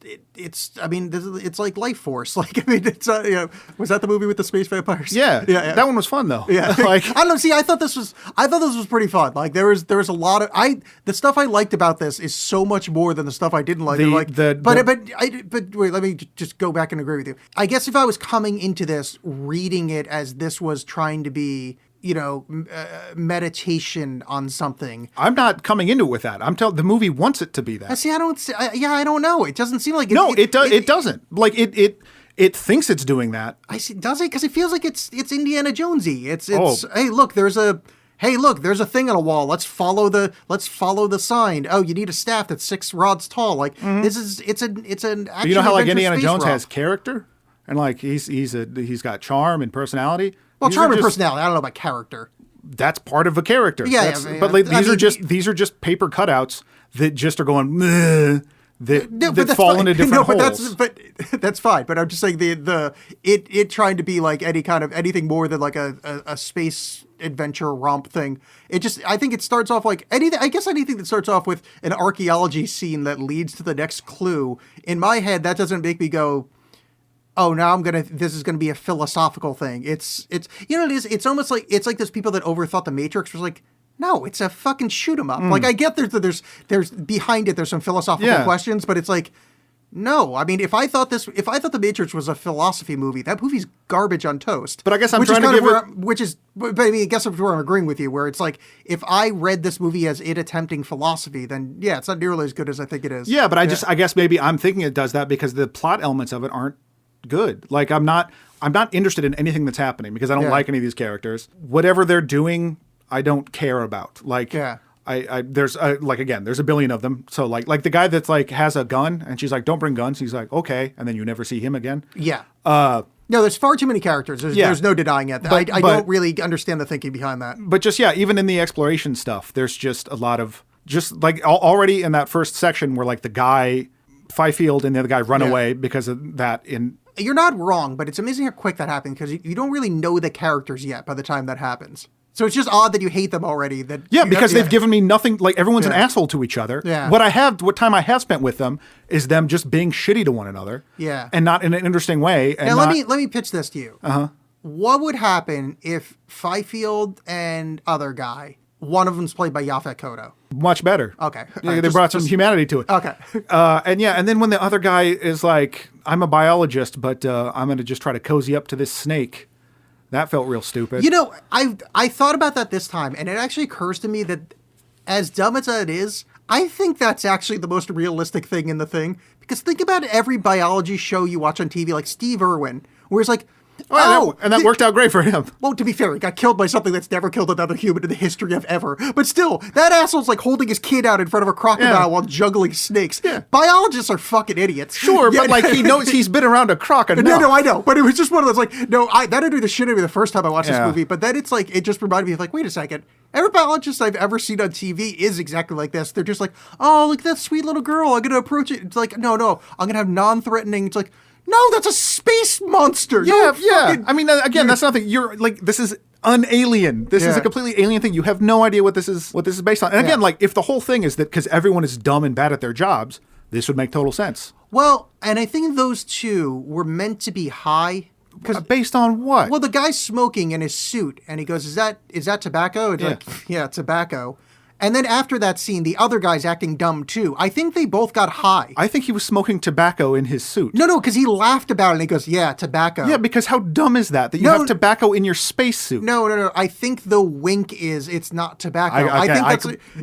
like Life Force. Like, I mean, it's was that the movie with the space vampires? Yeah. That one was fun though. Yeah. Like, I don't know. See, I thought this was pretty fun. Like, there was a lot of the stuff I liked about this is so much more than the stuff I didn't like. But wait, let me just go back and agree with you. I guess if I was coming into this reading it as this was trying to be, meditation on something. I'm not coming into it with that. the movie wants it to be that. See, I don't know. It doesn't seem like it. No, it doesn't. Like, it thinks it's doing that. I see. Does it? Because it feels like it's Indiana Jonesy. It's hey, look, there's a thing on a wall. Let's follow the sign. Oh, you need a staff that's 6 rods tall. Like, it's an action. But you know how, like, Indiana Jones romp. has character, and like he's got charm and personality. Well, charm and personality. I don't know about character. That's part of a character. Yeah, but like, these are just paper cutouts that just are going that fall into different holes. But that's fine. But I'm just saying it trying to be like anything more than like a space adventure romp thing. I think it starts off like anything that starts off with an archaeology scene that leads to the next clue. In my head, that doesn't make me go, oh, now this is gonna be a philosophical thing. It's it is. It's almost like those people that overthought the Matrix was like, no, it's a fucking shoot 'em up. Like, I get there's behind it, there's some philosophical questions, but it's like, no. I mean, if I thought the Matrix was a philosophy movie, that movie's garbage on toast. But I guess I'm trying to give it, but I mean, I guess that's where I'm agreeing with you, where it's like, if I read this movie as it attempting philosophy, then yeah, it's not nearly as good as I think it is. Yeah, but I guess maybe I'm thinking it does that because the plot elements of it aren't good. Like, I'm not interested in anything that's happening because I don't like any of these characters. Whatever they're doing, I don't care about. Like, there's there's a billion of them. So like the guy that's like has a gun and she's like, don't bring guns. He's like, okay. And then you never see him again. Yeah. No, there's far too many characters. There's no denying it. I don't really understand the thinking behind that. But just, even in the exploration stuff, there's just a lot of just like already in that first section where like the guy, Fifield and the other guy run away because of that You're not wrong, but it's amazing how quick that happened because you don't really know the characters yet by the time that happens. So it's just odd that you hate them already. Yeah, because they've given me nothing. Like everyone's an asshole to each other. Yeah. What time I have spent with them is them just being shitty to one another. Yeah. And not in an interesting way. And now let me pitch this to you. What would happen if Fifield and other guy, one of them's played by Yaphet Kotto? Much better. Okay. Yeah, they brought some humanity to it. Okay. And then when the other guy is like, I'm a biologist, but I'm going to just try to cozy up to this snake. That felt real stupid. You know, I thought about that this time, and it actually occurs to me that as dumb as it is, I think that's actually the most realistic thing in the thing. Because think about every biology show you watch on TV, like Steve Irwin, where it's like, and that worked out great for him. Well, to be fair, he got killed by something that's never killed another human in the history of ever. But still, that asshole's like holding his kid out in front of a crocodile while juggling snakes. Yeah. Biologists are fucking idiots. Sure, but like he knows he's been around a crocodile. No, I know. But it was just one of those like, that would do the shit out of me the first time I watched this movie. But then it's like, it just reminded me of like, wait a second. Every biologist I've ever seen on TV is exactly like this. They're just like, oh, look at that sweet little girl. I'm going to approach it. It's like, no, I'm going to have non-threatening. It's like, no, that's a space monster. Yeah. I mean, again, that's nothing. You're like, this is un-alien. This is a completely alien thing. You have no idea what this is based on. And again, like, if the whole thing is that because everyone is dumb and bad at their jobs, this would make total sense. Well, and I think those two were meant to be high. Based on what? Well, the guy's smoking in his suit, and he goes, is that tobacco? It's like, yeah, tobacco. And then after that scene, the other guy's acting dumb too. I think they both got high. I think he was smoking tobacco in his suit. No, because he laughed about it and he goes, yeah, tobacco. Yeah, because how dumb is that you have tobacco in your spacesuit? No. I think the wink is it's not tobacco.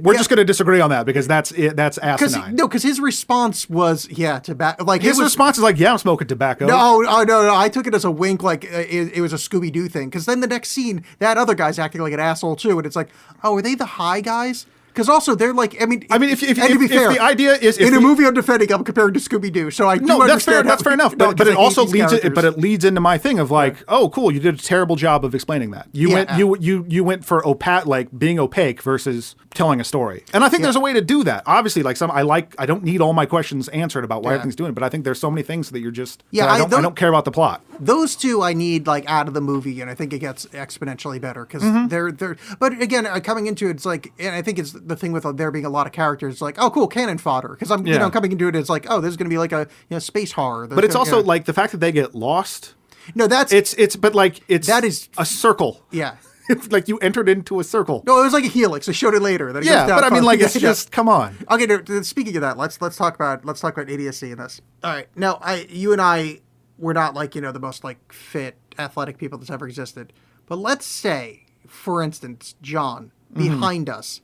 We're just going to disagree on that because that's asinine. Because his response was, yeah, tobacco. Like his response is like, yeah, I'm smoking tobacco. No. I took it as a wink, like it was a Scooby-Doo thing. Because then the next scene, that other guy's acting like an asshole too. And it's like, oh, are they the high guys? Because also they're like, I mean, if the idea is in a movie I'm defending, I'm comparing to Scooby-Doo, so I do understand. That's fair enough. But it also leads into my thing of like, oh, cool, you did a terrible job of explaining that. You went for being opaque versus telling a story, and I think there's a way to do that. Obviously, like I don't need all my questions answered about why everything's doing, but I think there's so many things that you're just I don't care about the plot. Those two I need like out of the movie, and I think it gets exponentially better because they're. But again, coming into it, it's like, and I think it's the thing with there being a lot of characters, like, oh, cool, cannon fodder. Because I'm, coming into it, it's like, oh, this is going to be like a space horror. But it's also like the fact that they get lost. No, that's that is a circle. Yeah. It's like you entered into a circle. No, it was like a helix. I showed it later. That but I mean, like, it's just come on. Okay, speaking of that, let's talk about idiocy in this. All right, now you and I, we're not like the most like fit athletic people that's ever existed, but let's say, for instance, John, behind us,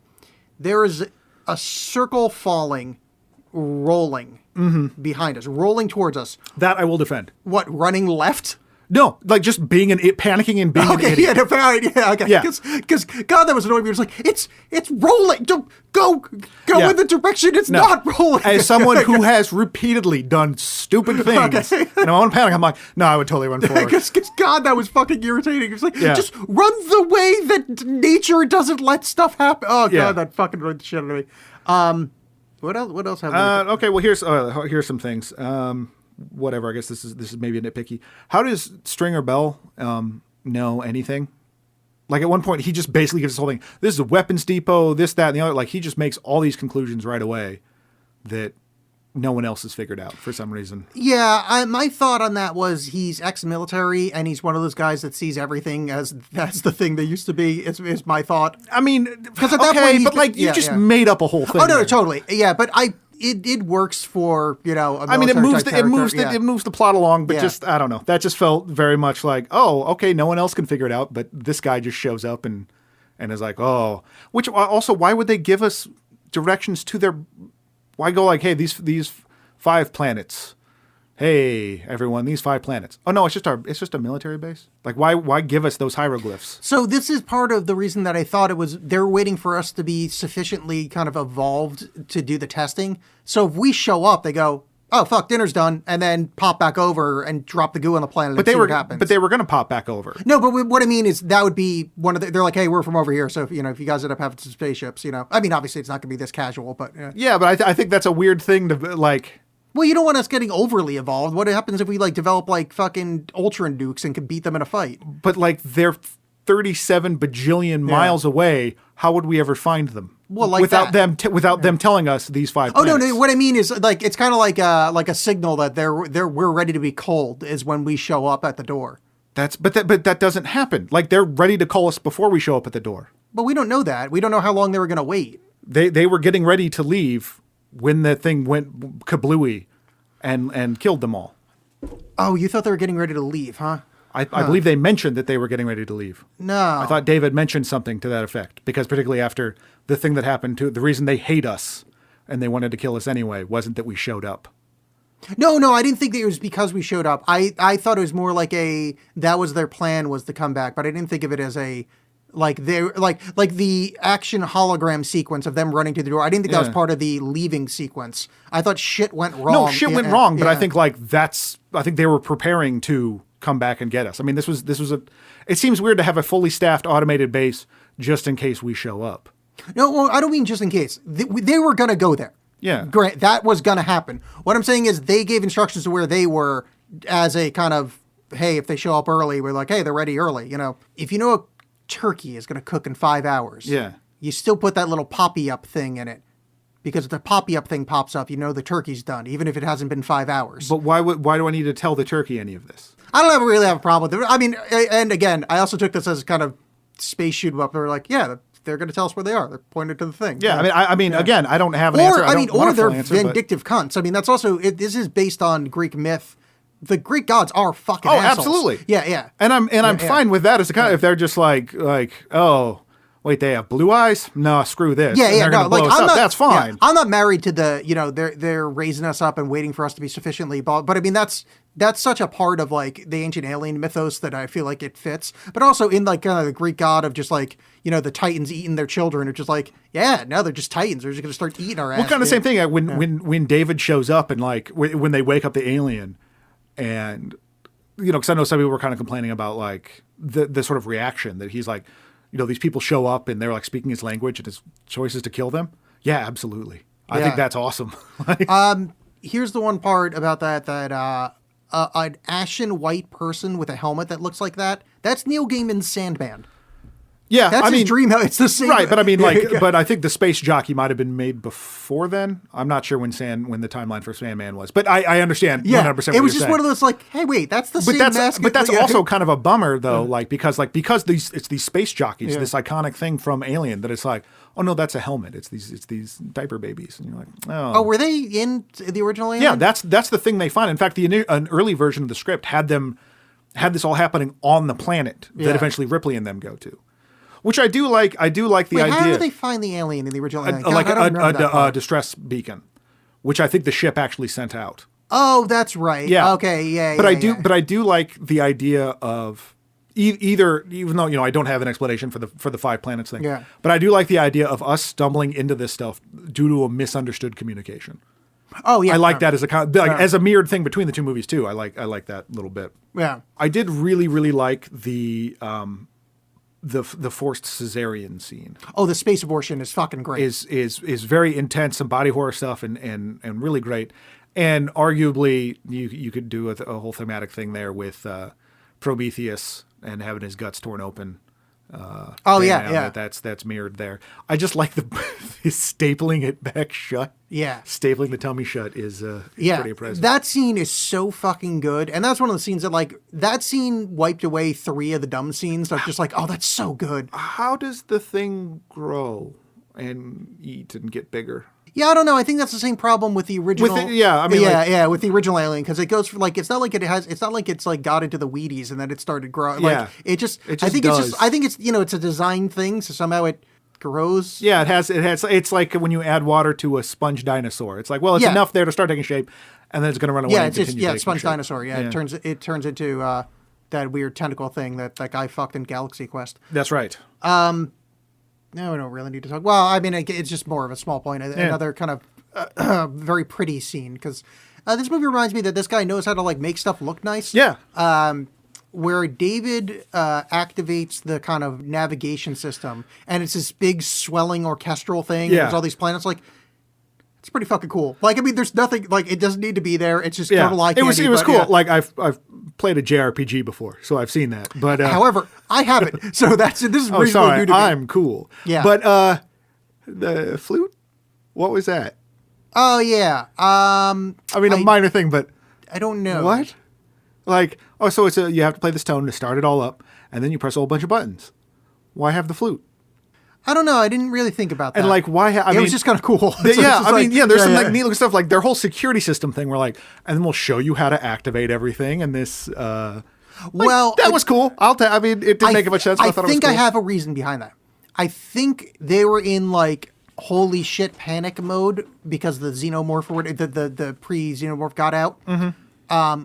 there is a circle falling, rolling behind us, rolling towards us. That I will defend. What, running left? No, like just panicking and being an idiot. Okay. Because God, that was annoying me. It was like, it's rolling. Don't go in the direction it's not rolling. As someone who has repeatedly done stupid things, and I want to panic, I'm like, no, I would totally run forward. Because God, that was fucking irritating. It's like, just run the way that nature doesn't let stuff happen. Oh God, that fucking ruined the shit out of me. What else have we? Okay, well here's some things. Whatever. I guess this is maybe a nitpicky. How does Stringer Bell know anything? Like at one point, he just basically gives this whole thing. This is a weapons depot. This, that, and the other. Like he just makes all these conclusions right away that no one else has figured out for some reason. Yeah, my thought on that was he's ex-military and he's one of those guys that sees everything as that's the thing they used to be. Is my thought. I mean, because at that point, but like you just made up a whole thing. Oh no, totally. Yeah, but It works for a it moves the plot along, but just I don't know. That just felt very much like, oh, okay, no one else can figure it out, but this guy just shows up and is like, oh. Which also, why would they give us directions to their? Why go like, hey, these 5 planets. Hey, everyone, these 5 planets. Oh no, it's just a military base. Like why give us those hieroglyphs? So this is part of the reason that I thought they're waiting for us to be sufficiently kind of evolved to do the testing. So if we show up, they go, oh fuck, dinner's done, and then pop back over and drop the goo on the planet. But what happens. But they were going to pop back over. No, but what I mean is that would be one of they're like, hey, we're from over here, so if you guys end up having some spaceships, I mean, obviously it's not going to be this casual, but yeah, but I think that's a weird thing to like. Well, you don't want us getting overly evolved. What happens if we develop fucking Ultron Dukes and can beat them in a fight? But they're 37 bajillion miles away. How would we ever find them? Well, like without that. them telling us these 5 Oh planets. no! What I mean is, like, it's kind of like a signal that we're ready to be cold is when we show up at the door. But that doesn't happen. Like, they're ready to call us before we show up at the door. But we don't know that. We don't know how long they were going to wait. They were getting ready to leave when the thing went kablooey and killed them all. Oh, you thought they were getting ready to leave, huh? I believe they mentioned that they were getting ready to leave. No. I thought David mentioned something to that effect, because particularly after the thing that happened the reason they hate us and they wanted to kill us anyway wasn't that we showed up. No, I didn't think that it was because we showed up. I thought it was more like that was their plan, was to come back, but I didn't think of it as like the action hologram sequence of them running to the door. I didn't think that was part of the leaving sequence. I thought shit went wrong. No, shit went wrong, but I think I think they were preparing to come back and get us. I mean, this was it seems weird to have a fully staffed automated base just in case we show up. No, well, I don't mean just in case. They were going to go there. Yeah. Great. That was going to happen. What I'm saying is they gave instructions to where they were as a kind of, hey, if they show up early, we're like, hey, they're ready early. You know, if you know a turkey is going to cook in 5 hours, you still put that little poppy up thing in it. Because if the poppy up thing pops up, you know the turkey's done, even if it hasn't been 5 hours. But why do I need to tell the turkey any of this? I don't really have a problem with it. I mean, and again, I also took this as kind of space shoot 'em up. They were like, yeah, they're going to tell us where they are. They're pointed to the thing. Yeah, I mean, again, I don't have an answer. Or they're vindictive cunts. I mean, that's also this is based on Greek myth. The Greek gods are fucking assholes. Absolutely. Yeah. And I'm fine with that as a kind of, if they're just like, oh, wait, they have blue eyes? No, screw this. Yeah. No, like I'm not. That's fine. Yeah, I'm not married to they're raising us up and waiting for us to be sufficiently. But I mean, that's such a part of like the ancient alien mythos that I feel like it fits. But also in like the Greek god of just like, the Titans eating their children. It's just like, yeah, no, they're just Titans. They're just going to start eating our ass. Well, kind of the same thing. When David shows up and like when they wake up the alien, and because I know some people were kind of complaining about like the sort of reaction that he's like, these people show up and they're like speaking his language and his choice is to kill them. Yeah, absolutely. I think that's awesome. Here's the one part about that an ashen white person with a helmet that looks like that's Neil Gaiman's Sandman. Yeah, that's his dream. It's the same, right? But I mean, but I think the Space Jockey might have been made before then. I'm not sure when the timeline for Sandman was, but I understand. 100% it was just one of those like, hey, wait, that's the same mask. But that's also kind of a bummer though, because it's these space jockeys, this iconic thing from Alien that it's like, oh no, that's a helmet. It's these diaper babies, and you're like, oh, were they in the original Alien? Yeah, that's the thing they find. In fact, an early version of the script had this all happening on the planet that eventually Ripley and them go to. Which I do like. I do like the idea. How do they find the alien in the original Alien? Like a distress beacon, which I think the ship actually sent out. Oh, that's right. Yeah. Okay. Yeah. But I do like the idea of either, even though I don't have an explanation for the 5 planets thing. Yeah. But I do like the idea of us stumbling into this stuff due to a misunderstood communication. Oh yeah. I like that as as a mirrored thing between the two movies too. I like that little bit. Yeah. I did really really like the forced cesarean scene. Oh, the space abortion is fucking great. Is very intense, some body horror stuff, and really great. And arguably, you could do a whole thematic thing there with Prometheus and having his guts torn open. That's mirrored there. I just like the stapling it back shut. Yeah, stapling the tummy shut is pretty impressive. That scene is so fucking good, and that's one of the scenes that scene wiped away 3 of the dumb scenes. I'm just like, oh, that's so good. How does the thing grow and eat and get bigger? Yeah, I don't know. I think that's the same problem with the original. With the original Alien, because it goes for like, it's not like it's like got into the Wheaties and then it started growing. Like, yeah, I think it's it's a design thing, so somehow it grows. Yeah, it has. It's like when you add water to a sponge dinosaur. It's like, well, it's enough there to start taking shape, and then it's going to run away. Yeah, it's sponge dinosaur. Yeah, it turns into that weird tentacle thing that guy fucked in Galaxy Quest. That's right. No, we don't really need to talk. Well, I mean, it's just more of a small point. Another kind of very pretty scene, because this movie reminds me that this guy knows how to like make stuff look nice. Yeah. Where David activates the kind of navigation system, and it's this big swelling orchestral thing. Yeah. And there's all these planets. Like, it's pretty fucking cool. Like, I mean, there's nothing like it doesn't need to be there. It's just total eye candy. It was cool. Yeah. Like I've played a JRPG before, so I've seen that. But However, I haven't. So this is oh, reasonably sorry, new to me. I'm cool. Yeah. But the flute, what was that? Oh yeah. I mean, a minor thing, but I don't know. what? Like, oh, so you have to play this tone to start it all up, and then you press a whole bunch of buttons. Why have the flute? I don't know. I didn't really think about that. And like, why? It was just kind of cool. So it's yeah, just I like- mean, yeah. There's some like neat looking stuff, like their whole security system thing. We're like, and then we'll show you how to activate everything. And this, Well, that was cool. I mean, it didn't make much sense. But I thought think it was I cool. have a reason behind that. I think they were in like holy shit panic mode because the xenomorph or the pre-xenomorph got out. Mm-hmm.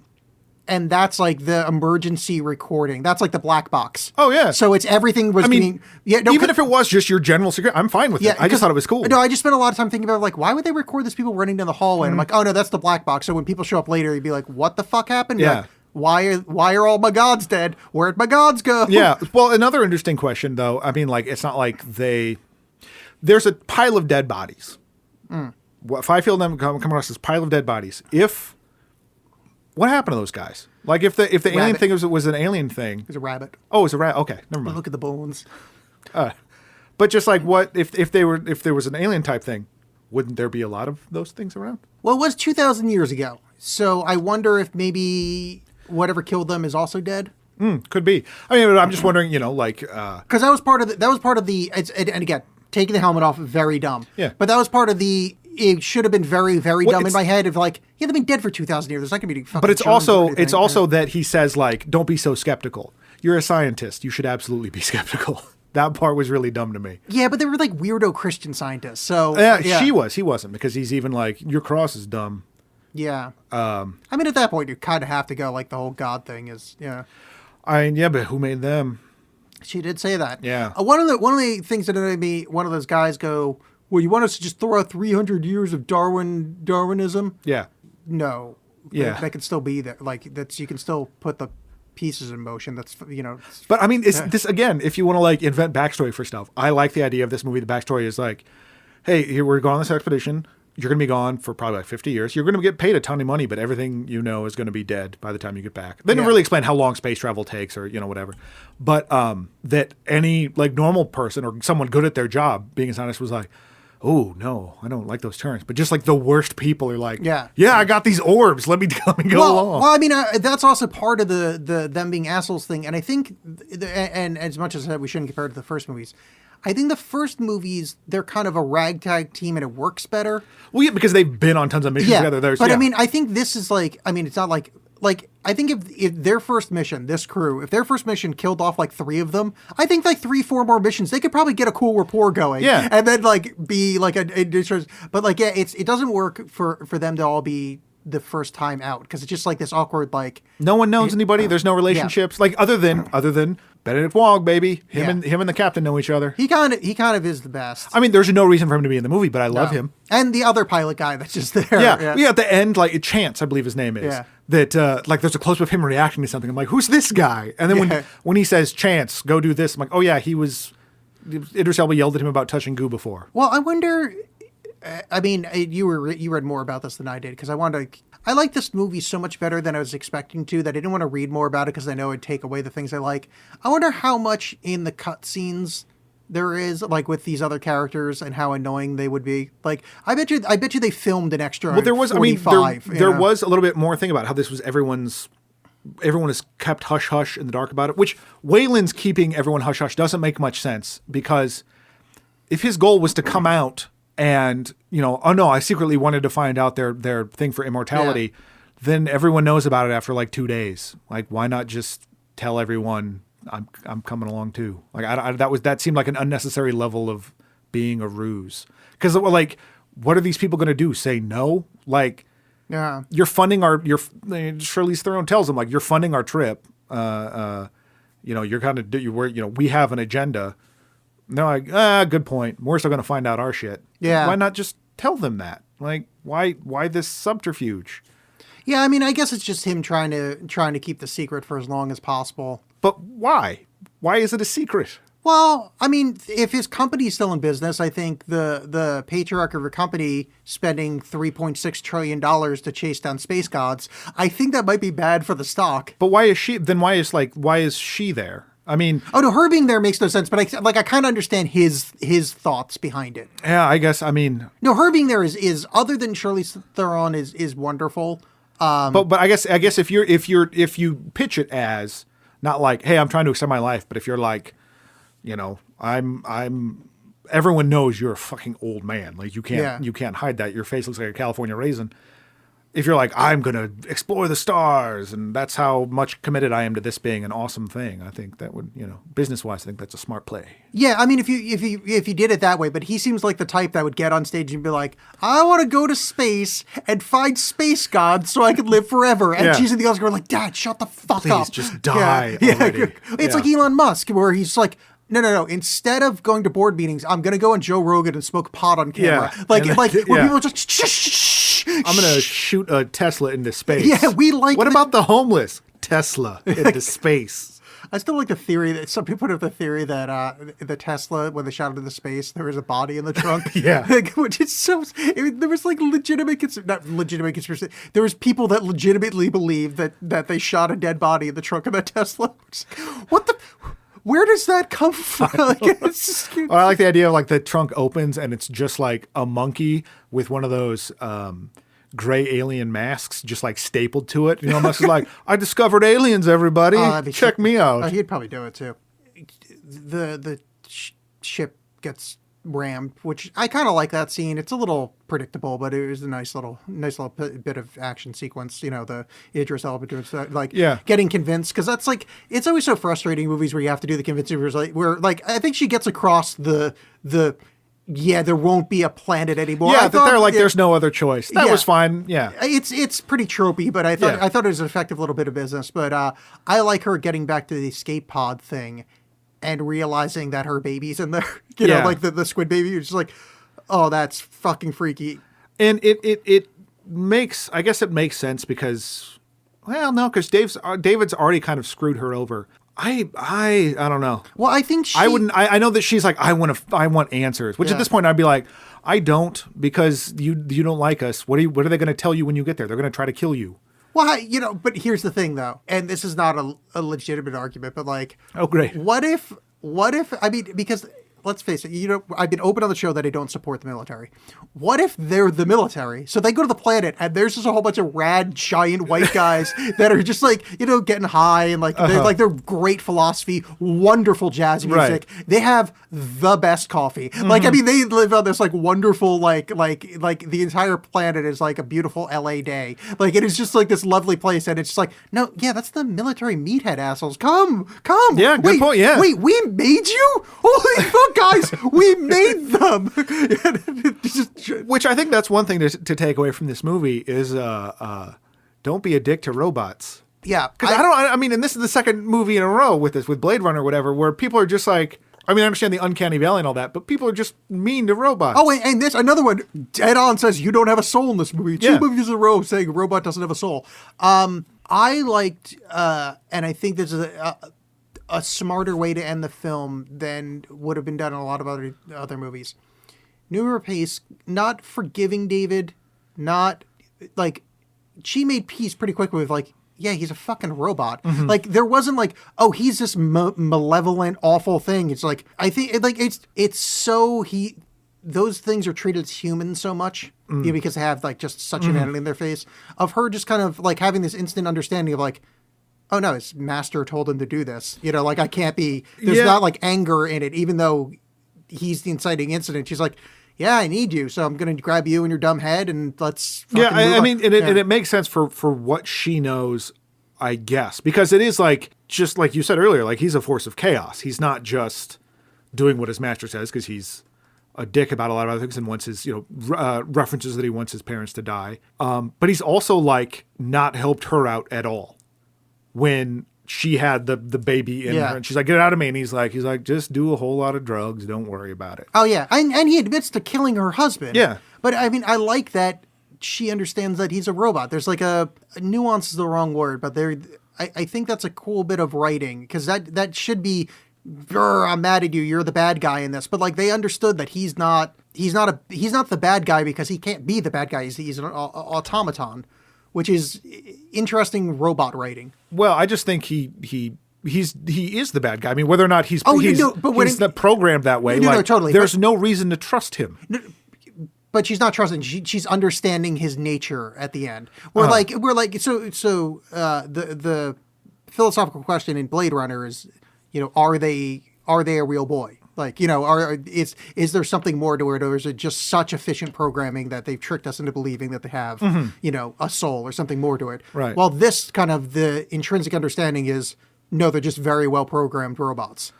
And that's like the emergency recording. That's like the black box. Oh yeah. So it's everything was. I mean, being, yeah. No, even if it was just your general security, I'm fine with it. I just thought it was cool. No, I just spent a lot of time thinking about like, why would they record these people running down the hallway? And I'm like, oh no, that's the black box. So when people show up later, you'd be like, what the fuck happened? Yeah. Like, why are all my gods dead? Where'd my gods go? Yeah. Well, another interesting question though. I mean, like, it's not like there's a pile of dead bodies. If I feel them come across this pile of dead bodies, what happened to those guys? Like if the alien thing was an alien thing. There's a rabbit. Oh, it's a rat. Okay, never mind. Look at the bones. But just like what if there was an alien type thing, wouldn't there be a lot of those things around? Well, it was 2,000 years ago. So I wonder if maybe whatever killed them is also dead. Could be. I mean, I'm just wondering, like because that was part of the and again, taking the helmet off, very dumb. Yeah. But that was part of the. It should have been very, very dumb in it's- my head of like, yeah, they've been dead for 2,000 years. There's not gonna be fucking. but it's germs or also anything. that he says like, don't be so skeptical. You're a scientist. You should absolutely be skeptical. That part was really dumb to me. Yeah, but they were like weirdo Christian scientists. So Yeah, she was. He wasn't, because he's even like, your cross is dumb. Yeah. I mean, at that point, you kind of have to go like the whole God thing is. Yeah. But who made them? She did say that. Yeah. One of the things that made me, one of those guys go, well, you want us to just throw out 300 years of Darwinism? Yeah. No. Yeah. That could still be there. Like you can still put the pieces in motion. That's But I mean, it's this again. If you want to like invent backstory for stuff, I like the idea of this movie. The backstory is like, hey, here we're going on this expedition. You're going to be gone for probably like 50 years. You're going to get paid a ton of money, but everything is going to be dead by the time you get back. They didn't really explain how long space travel takes or, whatever. But that any like normal person or someone good at their job, being a scientist, was like, oh, no, I don't like those terms. But just like the worst people are like, yeah, I got these orbs. Let me go along. Well, I mean, that's also part of the them being assholes thing. And I think, and as much as I said we shouldn't compare it to the first movies, I think the first movies, they're kind of a ragtag team and it works better. Well, yeah, because they've been on tons of missions together. I mean, I think this is like, I mean, it's not like, I think if their first mission, this crew, if their first mission killed off like 3 of them, I think like 3-4 more missions, they could probably get a cool rapport going. Yeah. And then like be like but like, yeah, it doesn't work for them to all be the first time out because it's just like this awkward, like no one knows anybody. There's no relationships. Like other than Benedict Wong, baby. Him and the captain know each other. He kind of is the best. I mean, there's no reason for him to be in the movie, but I love him. And the other pilot guy that's just there. Yeah. At the end, like Chance, I believe his name is. Yeah. That like there's a close up of him reacting to something. I'm like, who's this guy? And then when he says, Chance, go do this, I'm like, oh yeah, he was. Idris Elba yelled at him about touching goo before. Well, I wonder. I mean, you read more about this than I did because I like this movie so much better than I was expecting to that I didn't want to read more about it because I know it'd take away the things I like. I wonder how much in the cutscenes there is like with these other characters and how annoying they would be. Like, I bet you they filmed an extra. Well, there was. 45, there was a little bit more thing about how this was everyone is kept hush hush in the dark about it. Which Wayland's keeping everyone hush hush doesn't make much sense because if his goal was to come out. And, oh no, I secretly wanted to find out their thing for immortality. Yeah. Then everyone knows about it after like 2 days. Like, why not just tell everyone I'm coming along too? Like, that seemed like an unnecessary level of being a ruse. Because like, what are these people going to do? Say no? Like, yeah, you're funding Charlize Theron tells them like, you're funding our trip. You're kind of we have an agenda. No, good point. We're still going to find out our shit. Yeah. Why not just tell them that? Like, why this subterfuge? Yeah, I mean, I guess it's just him trying to keep the secret for as long as possible. But why? Why is it a secret? Well, I mean, if his company's still in business, I think the patriarch of your company spending $3.6 trillion to chase down space gods, I think that might be bad for the stock. But why is she? Then why is she there? I mean, Oh no, her being there makes no sense. But I kind of understand his thoughts behind it. yeah, I guess. I mean, No, her being there is other than Charlize Theron is wonderful. but I guess if you pitch it as not like, hey, I'm trying to extend my life, but if you're like, you know, everyone knows you're a fucking old man. Like you can't hide that. Your face looks like a California raisin. If you're like, I'm going to explore the stars and that's how much committed I am to this being an awesome thing, I think that would, business wise, I think that's a smart play. Yeah, I mean, if you did it that way, but he seems like the type that would get on stage and be like, I want to go to space and find space gods so I can live forever. And she's in the audience going like, Dad, shut the fuck Please, up. just die already. It's like Elon Musk, where he's like, no. Instead of going to board meetings, I'm going to go on Joe Rogan and smoke pot on camera. Yeah. Where Yeah. people are just, shh. I'm going to shoot a Tesla into space. Yeah, what about the homeless? Tesla into space. I still like the theory that some people have the theory that the Tesla, when they shot it into space, there was a body in the trunk. Yeah. Which is there was like not legitimate conspiracy. There was people that legitimately believed that they shot a dead body in the trunk of that Tesla. What the... Where does that come from? I like the idea of like the trunk opens and it's just like a monkey with one of those gray alien masks just like stapled to it. Musk is like, I discovered aliens, everybody. Check me out. He'd probably do it too. The ship gets rammed, which I kind of like that scene. It's a little predictable, but it was a nice little bit of action sequence. The Idris Elba doing getting convinced, because that's like, it's always so frustrating in movies where you have to do the convincing, where I think she gets across the there won't be a planet anymore. Yeah, there's no other choice. That was fine. Yeah, it's pretty tropey, but I thought it was an effective little bit of business. But I like her getting back to the escape pod thing and realizing that her baby's in there, like the squid baby. It's just like, oh, that's fucking freaky. And it makes, I guess it makes sense because, well, no, because David's already kind of screwed her over. I don't know. Well, I think I know that she's like, I want answers, which at this point I'd be like, I don't, because you don't like us. What are they going to tell you when you get there? They're going to try to kill you. Well, but here's the thing, though, and this is not a legitimate argument, but like, oh, great. What if, I mean, because let's face it, I've been open on the show that I don't support the military. What if they're the military? So they go to the planet and there's just a whole bunch of rad, giant white guys that are just like, getting high and they're great philosophy, wonderful jazz music. Right. They have the best coffee. Mm-hmm. Like, I mean, they live on this like wonderful, like the entire planet is like a beautiful LA day. Like, it is just like this lovely place. And it's just like, no, yeah, that's the military meathead assholes. Come. Yeah, good point. Yeah. Wait, we made you? Holy fuck. Guys, we made them. Which I think that's one thing to take away from this movie is don't be a dick to robots. Yeah. Because I mean, and this is the second movie in a row with Blade Runner or whatever, where people are just like, I mean, I understand the uncanny valley and all that, but people are just mean to robots. Oh, and this, another one, dead on says you don't have a soul in this movie. Two movies in a row saying a robot doesn't have a soul. I liked, and I think this is a smarter way to end the film than would have been done in a lot of other movies. Numa Pace not forgiving David, not like, she made peace pretty quickly with like, yeah, he's a fucking robot. Mm-hmm. Like, there wasn't like, oh, he's this malevolent, awful thing. It's like, I think it's so those things are treated as human so much because they have like just such humanity in their face, of her just kind of like having this instant understanding of like, oh no, his master told him to do this. Like, I can't be, there's not like anger in it, even though he's the inciting incident. She's like, yeah, I need you, so I'm going to grab you and your dumb head and let's fucking move I mean, on. And it makes sense for what she knows, I guess, because it is like, just like you said earlier, like he's a force of chaos. He's not just doing what his master says because he's a dick about a lot of other things and wants his, references that he wants his parents to die. But he's also like not helped her out at all. When she had the baby in her, and she's like, get it out of me. And he's like, just do a whole lot of drugs. Don't worry about it. Oh yeah. And he admits to killing her husband. Yeah. But I mean, I like that she understands that he's a robot. There's like a nuance is the wrong word, but I think that's a cool bit of writing, because that should be I'm mad at you. You're the bad guy in this. But like they understood that he's not the bad guy because he can't be the bad guy. He's an automaton, which is interesting robot writing. Well, I just think he is the bad guy. I mean, whether or not he's programmed that way, no, totally. There's no reason to trust him. No, but she's not trusting. She's understanding his nature at the end. The philosophical question in Blade Runner is, are they a real boy? Like, is there something more to it, or is it just such efficient programming that they've tricked us into believing that they have, a soul or something more to it? Right. Well, this kind of the intrinsic understanding is, no, they're just very well programmed robots.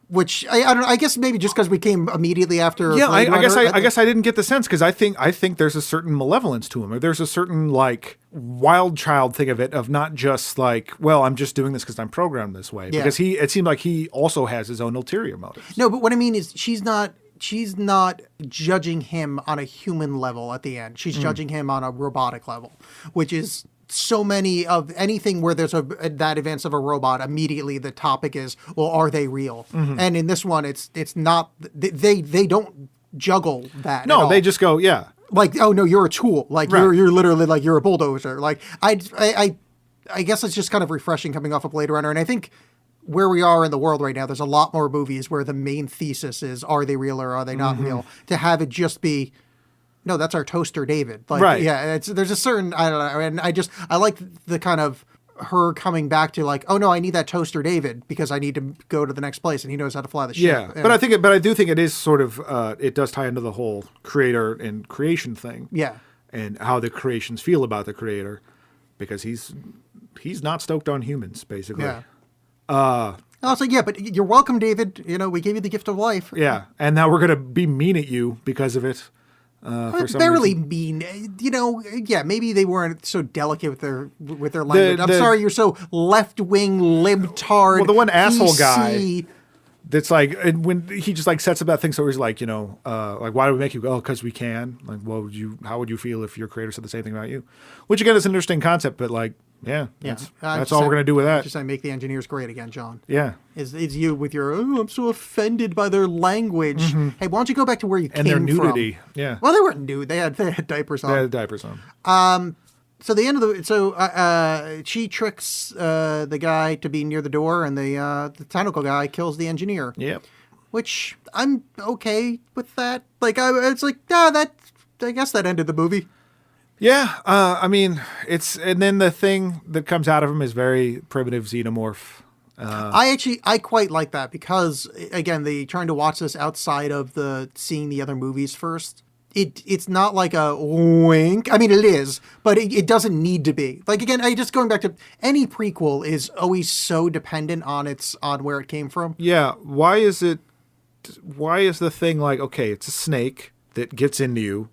Which I don't know. I guess maybe just because we came immediately after. Yeah, I guess I didn't get the sense because I think there's a certain malevolence to him, or there's a certain like wild child thing of it, of not just like, well, I'm just doing this because I'm programmed this way. Yeah. Because it seemed like he also has his own ulterior motives. No, but what I mean is she's not judging him on a human level at the end. She's judging him on a robotic level, which is. So many of anything where there's that advance of a robot, immediately the topic is, well, are they real? Mm-hmm. And in this one, it's not. They don't juggle that. No, they just go, yeah. Like, oh no, you're a tool. Like right. you're literally like you're a bulldozer. Like I guess it's just kind of refreshing coming off of Blade Runner, and I think where we are in the world right now, there's a lot more movies where the main thesis is, are they real or are they not real? To have it just be. No, that's our toaster, David. Like, right. Yeah, there's a certain, I don't know, and I like the kind of her coming back to like, oh no, I need that toaster, David, because I need to go to the next place, and he knows how to fly the ship. Yeah, but I do think it is sort of, it does tie into the whole creator and creation thing. Yeah, and how the creations feel about the creator, because he's not stoked on humans, basically. Yeah. I was like, yeah, but you're welcome, David. We gave you the gift of life. Yeah, and now we're gonna be mean at you because of it. For some barely reason. mean, yeah, maybe they weren't so delicate with their language. I'm sorry, you're so left-wing, libtard. Well, the one asshole PC. guy that's like, and when he just like sets up that thing, so he's like, like, why do we make you go? Oh, because we can. Like, how would you feel if your creator said the same thing about you? Which again is an interesting concept, but like, yeah. That's all we're gonna do with that. Just make the engineers great again, John. Yeah. Is you with your, I'm so offended by their language. Mm-hmm. Hey, why don't you go back to where you came from? And their nudity. Yeah. Well, they weren't nude. They had diapers on. They had diapers on. So the end of she tricks the guy to be near the door, and the tentacle guy kills the engineer. Yep. Which I'm okay with that. Like it's like, I guess that ended the movie. Yeah, I mean, and then the thing that comes out of him is very primitive xenomorph. I quite like that because, again, they trying to watch this outside of seeing the other movies first. It's not like a wink. I mean, it is, but it doesn't need to be. Like, again, just going back to any prequel is always so dependent on where it came from. Yeah, why is the thing like, okay, it's a snake that gets into you,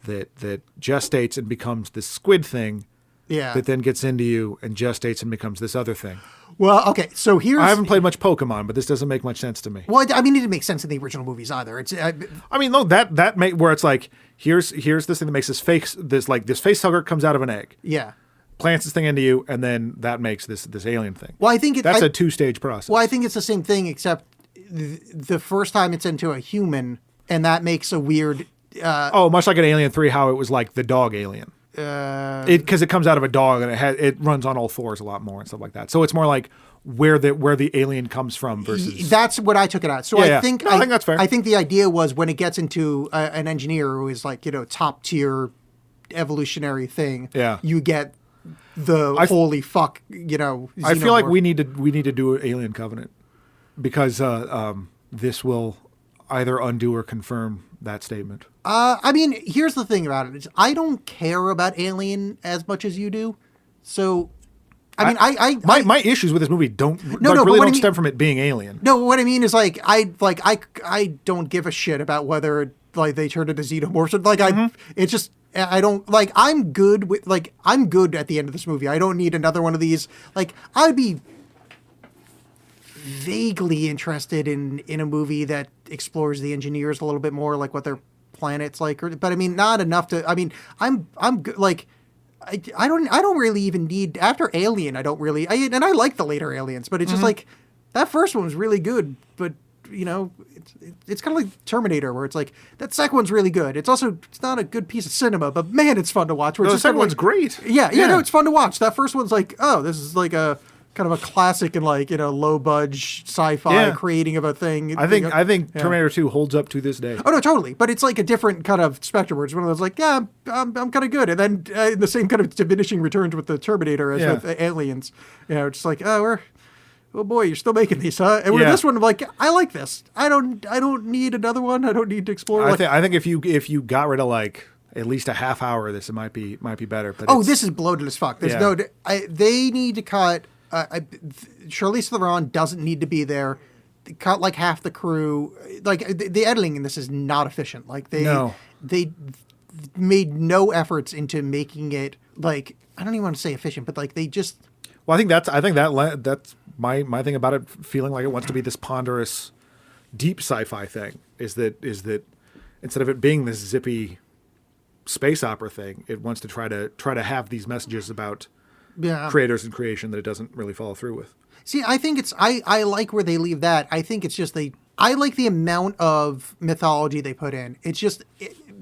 that gestates and becomes this squid thing, that then gets into you and gestates and becomes this other thing. Well, okay, so I haven't played much Pokemon, but this doesn't make much sense to me. Well, I mean, it didn't make sense in the original movies either. I mean, no, that where it's like, here's this thing that makes this face hugger comes out of an egg. Yeah. Plants this thing into you, and then that makes this alien thing. Well, I think that's a 2-stage process. Well, I think it's the same thing, except the first time it's into a human, and that makes a weird. Much like an Alien 3, how it was like the dog alien. Because it comes out of a dog and it runs on all fours a lot more and stuff like that. So it's more like where the alien comes from versus. That's what I took it at. So I think that's fair. I think the idea was when it gets into an engineer who is like top tier evolutionary thing. Yeah. You get the holy fuck. I feel like we need to do an Alien Covenant because this will either undo or confirm that statement. I mean, here's the thing about it. I don't care about Alien as much as you do. So, my issues with this movie don't stem from it being Alien. No, what I mean is I don't give a shit about whether they turn into xenomorphs. It's just I don't I'm good at the end of this movie. I don't need another one of these. I'd be vaguely interested in a movie that explores the engineers a little bit more, like what their planet's like, but I mean, not enough to. I mean, I'm good. I don't really even need after Alien. I don't really. I like the later Aliens, but it's just That first one was really good, but it's kind of like Terminator, where it's like that second one's really good. It's not a good piece of cinema, but man, it's fun to watch. The second one's great. Yeah, no, it's fun to watch. That first one's like, oh, this is like a kind of a classic and like low budge sci-fi creating of a thing. I think Terminator 2 holds up to this day. Oh no, totally. But it's like a different kind of spectrum where it's one of those like, yeah, I'm kind of good, and then the same kind of diminishing returns with the Terminator as with Aliens. It's like, oh boy, you're still making these, huh? And with this one, I'm like, I like this. I don't need another one. I don't need to explore. I think if you got rid of like at least a half hour of this, it might be better. But this is bloated as fuck. There's they need to cut. Charlize Theron doesn't need to be there. They cut like half the crew. Like the editing in this is not efficient. Like they made no efforts into making it like, I don't even want to say efficient, but like they just. Well, I think that's my thing about it. Feeling like it wants to be this ponderous, deep sci-fi thing is that instead of it being this zippy space opera thing, it wants to try to have these messages about creators and creation that it doesn't really follow through with. See, I think I like where they leave that. I think it's just I like the amount of mythology they put in. It's just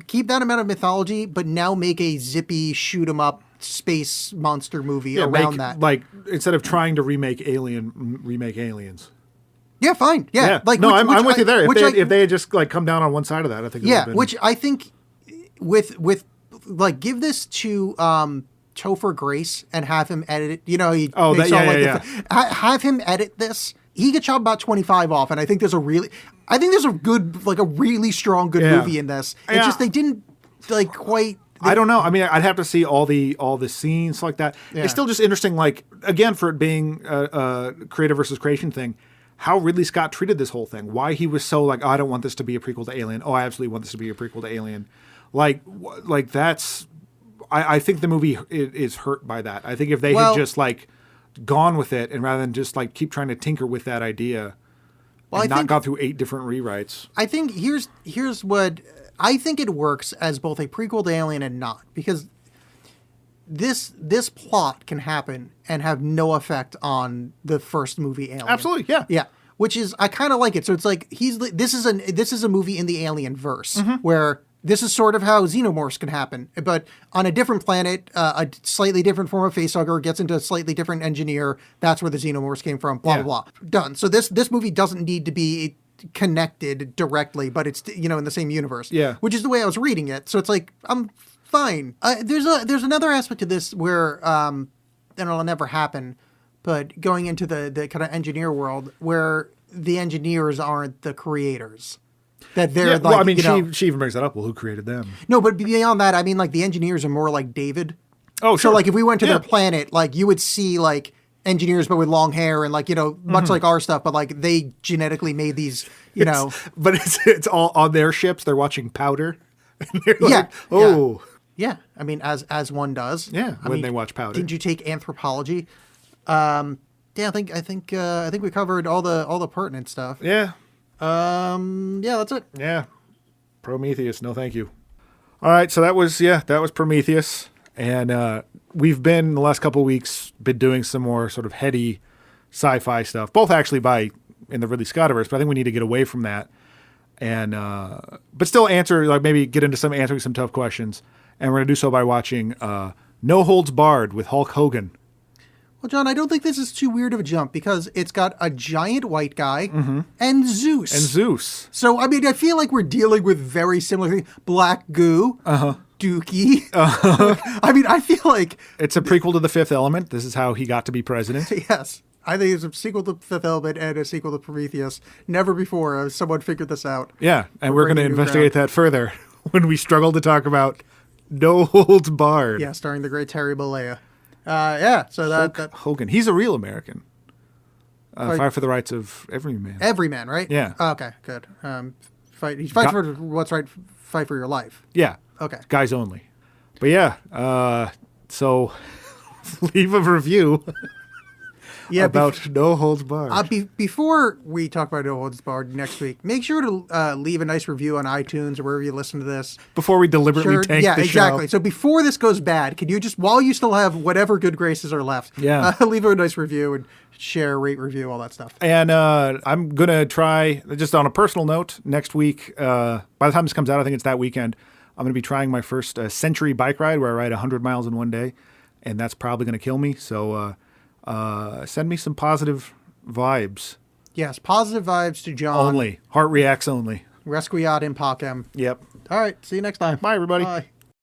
keep that amount of mythology, but now make a zippy shoot 'em up space monster movie around that. Like instead of trying to remake Aliens. Yeah, fine. Yeah. Like I'm with you there. If they had just like come down on one side of that, I think. Which I think with like give this to Topher Grace and have him edit it. Have him edit this. He could chop about 25 off, and I think there's a really strong movie in this. It's just they didn't like quite. I don't know. I mean, I'd have to see all the scenes like that. Yeah. It's still just interesting, like, again, for it being a creative versus creation thing, how Ridley Scott treated this whole thing. Why he was so like, oh, I don't want this to be a prequel to Alien. Oh, I absolutely want this to be a prequel to Alien. Like that's... I think the movie is hurt by that. I think if they had just, like, gone with it and rather than just, like, keep trying to tinker with that idea and not gone through 8 different rewrites. I think here's what... I think it works as both a prequel to Alien and not, because this plot can happen and have no effect on the first movie Alien. Absolutely, yeah. Yeah, which is, I kind of like it. So it's like this is a movie in the Alien verse where this is sort of how xenomorphs can happen, but on a different planet, a slightly different form of facehugger gets into a slightly different engineer. That's where the xenomorphs came from. Blah blah blah. Done. So this movie doesn't need to be connected directly, but it's in the same universe. Yeah, which is the way I was reading it. So it's like I'm fine. There's another aspect to this where and it'll never happen, but going into the kind of engineer world where the engineers aren't the creators. That they're well, I mean, she even brings that up. Well, who created them? No, but beyond that, I mean, like the engineers are more like David. Oh, sure. So like if we went to their planet, like you would see like engineers but with long hair and like much like our stuff, but like they genetically made these but it's all on their ships. They're watching Powder and they're like, yeah, I mean as one does. When they watch Powder. Didn't you take anthropology? I think we covered all the pertinent stuff. That's it. Prometheus, no thank you. All right, so that was Prometheus. And we've been, the last couple of weeks, been doing some more sort of heady sci-fi stuff, both actually in the Ridley Scott-verse, but I think we need to get away from that. And but still maybe get into answering some tough questions. And we're going to do so by watching No Holds Barred with Hulk Hogan. Well, John, I don't think this is too weird of a jump because it's got a giant white guy and Zeus. So, I mean, I feel like we're dealing with very similar things. Black goo. Dookie. I mean, I feel like... It's a prequel to The Fifth Element. This is how he got to be president. Yes. I think it's a sequel to Fifth Element and a sequel to Prometheus. Never before has someone figured this out. Yeah, and we're going to investigate that further when we struggle to talk about No Holds Barred. Yeah, starring the great Terry Bollea. So Hulk Hogan. He's a real American. Fight for the rights of every man. Every man, right? Yeah. Okay, good. He fights for what's right. Fight for your life. Yeah. Okay. Guys only. But so leave a review Yeah, about No Holds Barred. Before we talk about No Holds Barred next week, make sure to leave a nice review on iTunes or wherever you listen to this. Before we deliberately tank yeah, the exactly. show. So before this goes bad, could you just, while you still have whatever good graces are left, leave a nice review and share, rate, review, all that stuff. And I'm going to try, just on a personal note, next week, by the time this comes out, I think it's that weekend, I'm going to be trying my first century bike ride where I ride 100 miles in one day, and that's probably going to kill me. So send me some positive vibes. Yes, positive vibes to John. Only. Heart reacts only. Resquiat in Pacem. Yep. All right, see you next time. Bye, everybody. Bye.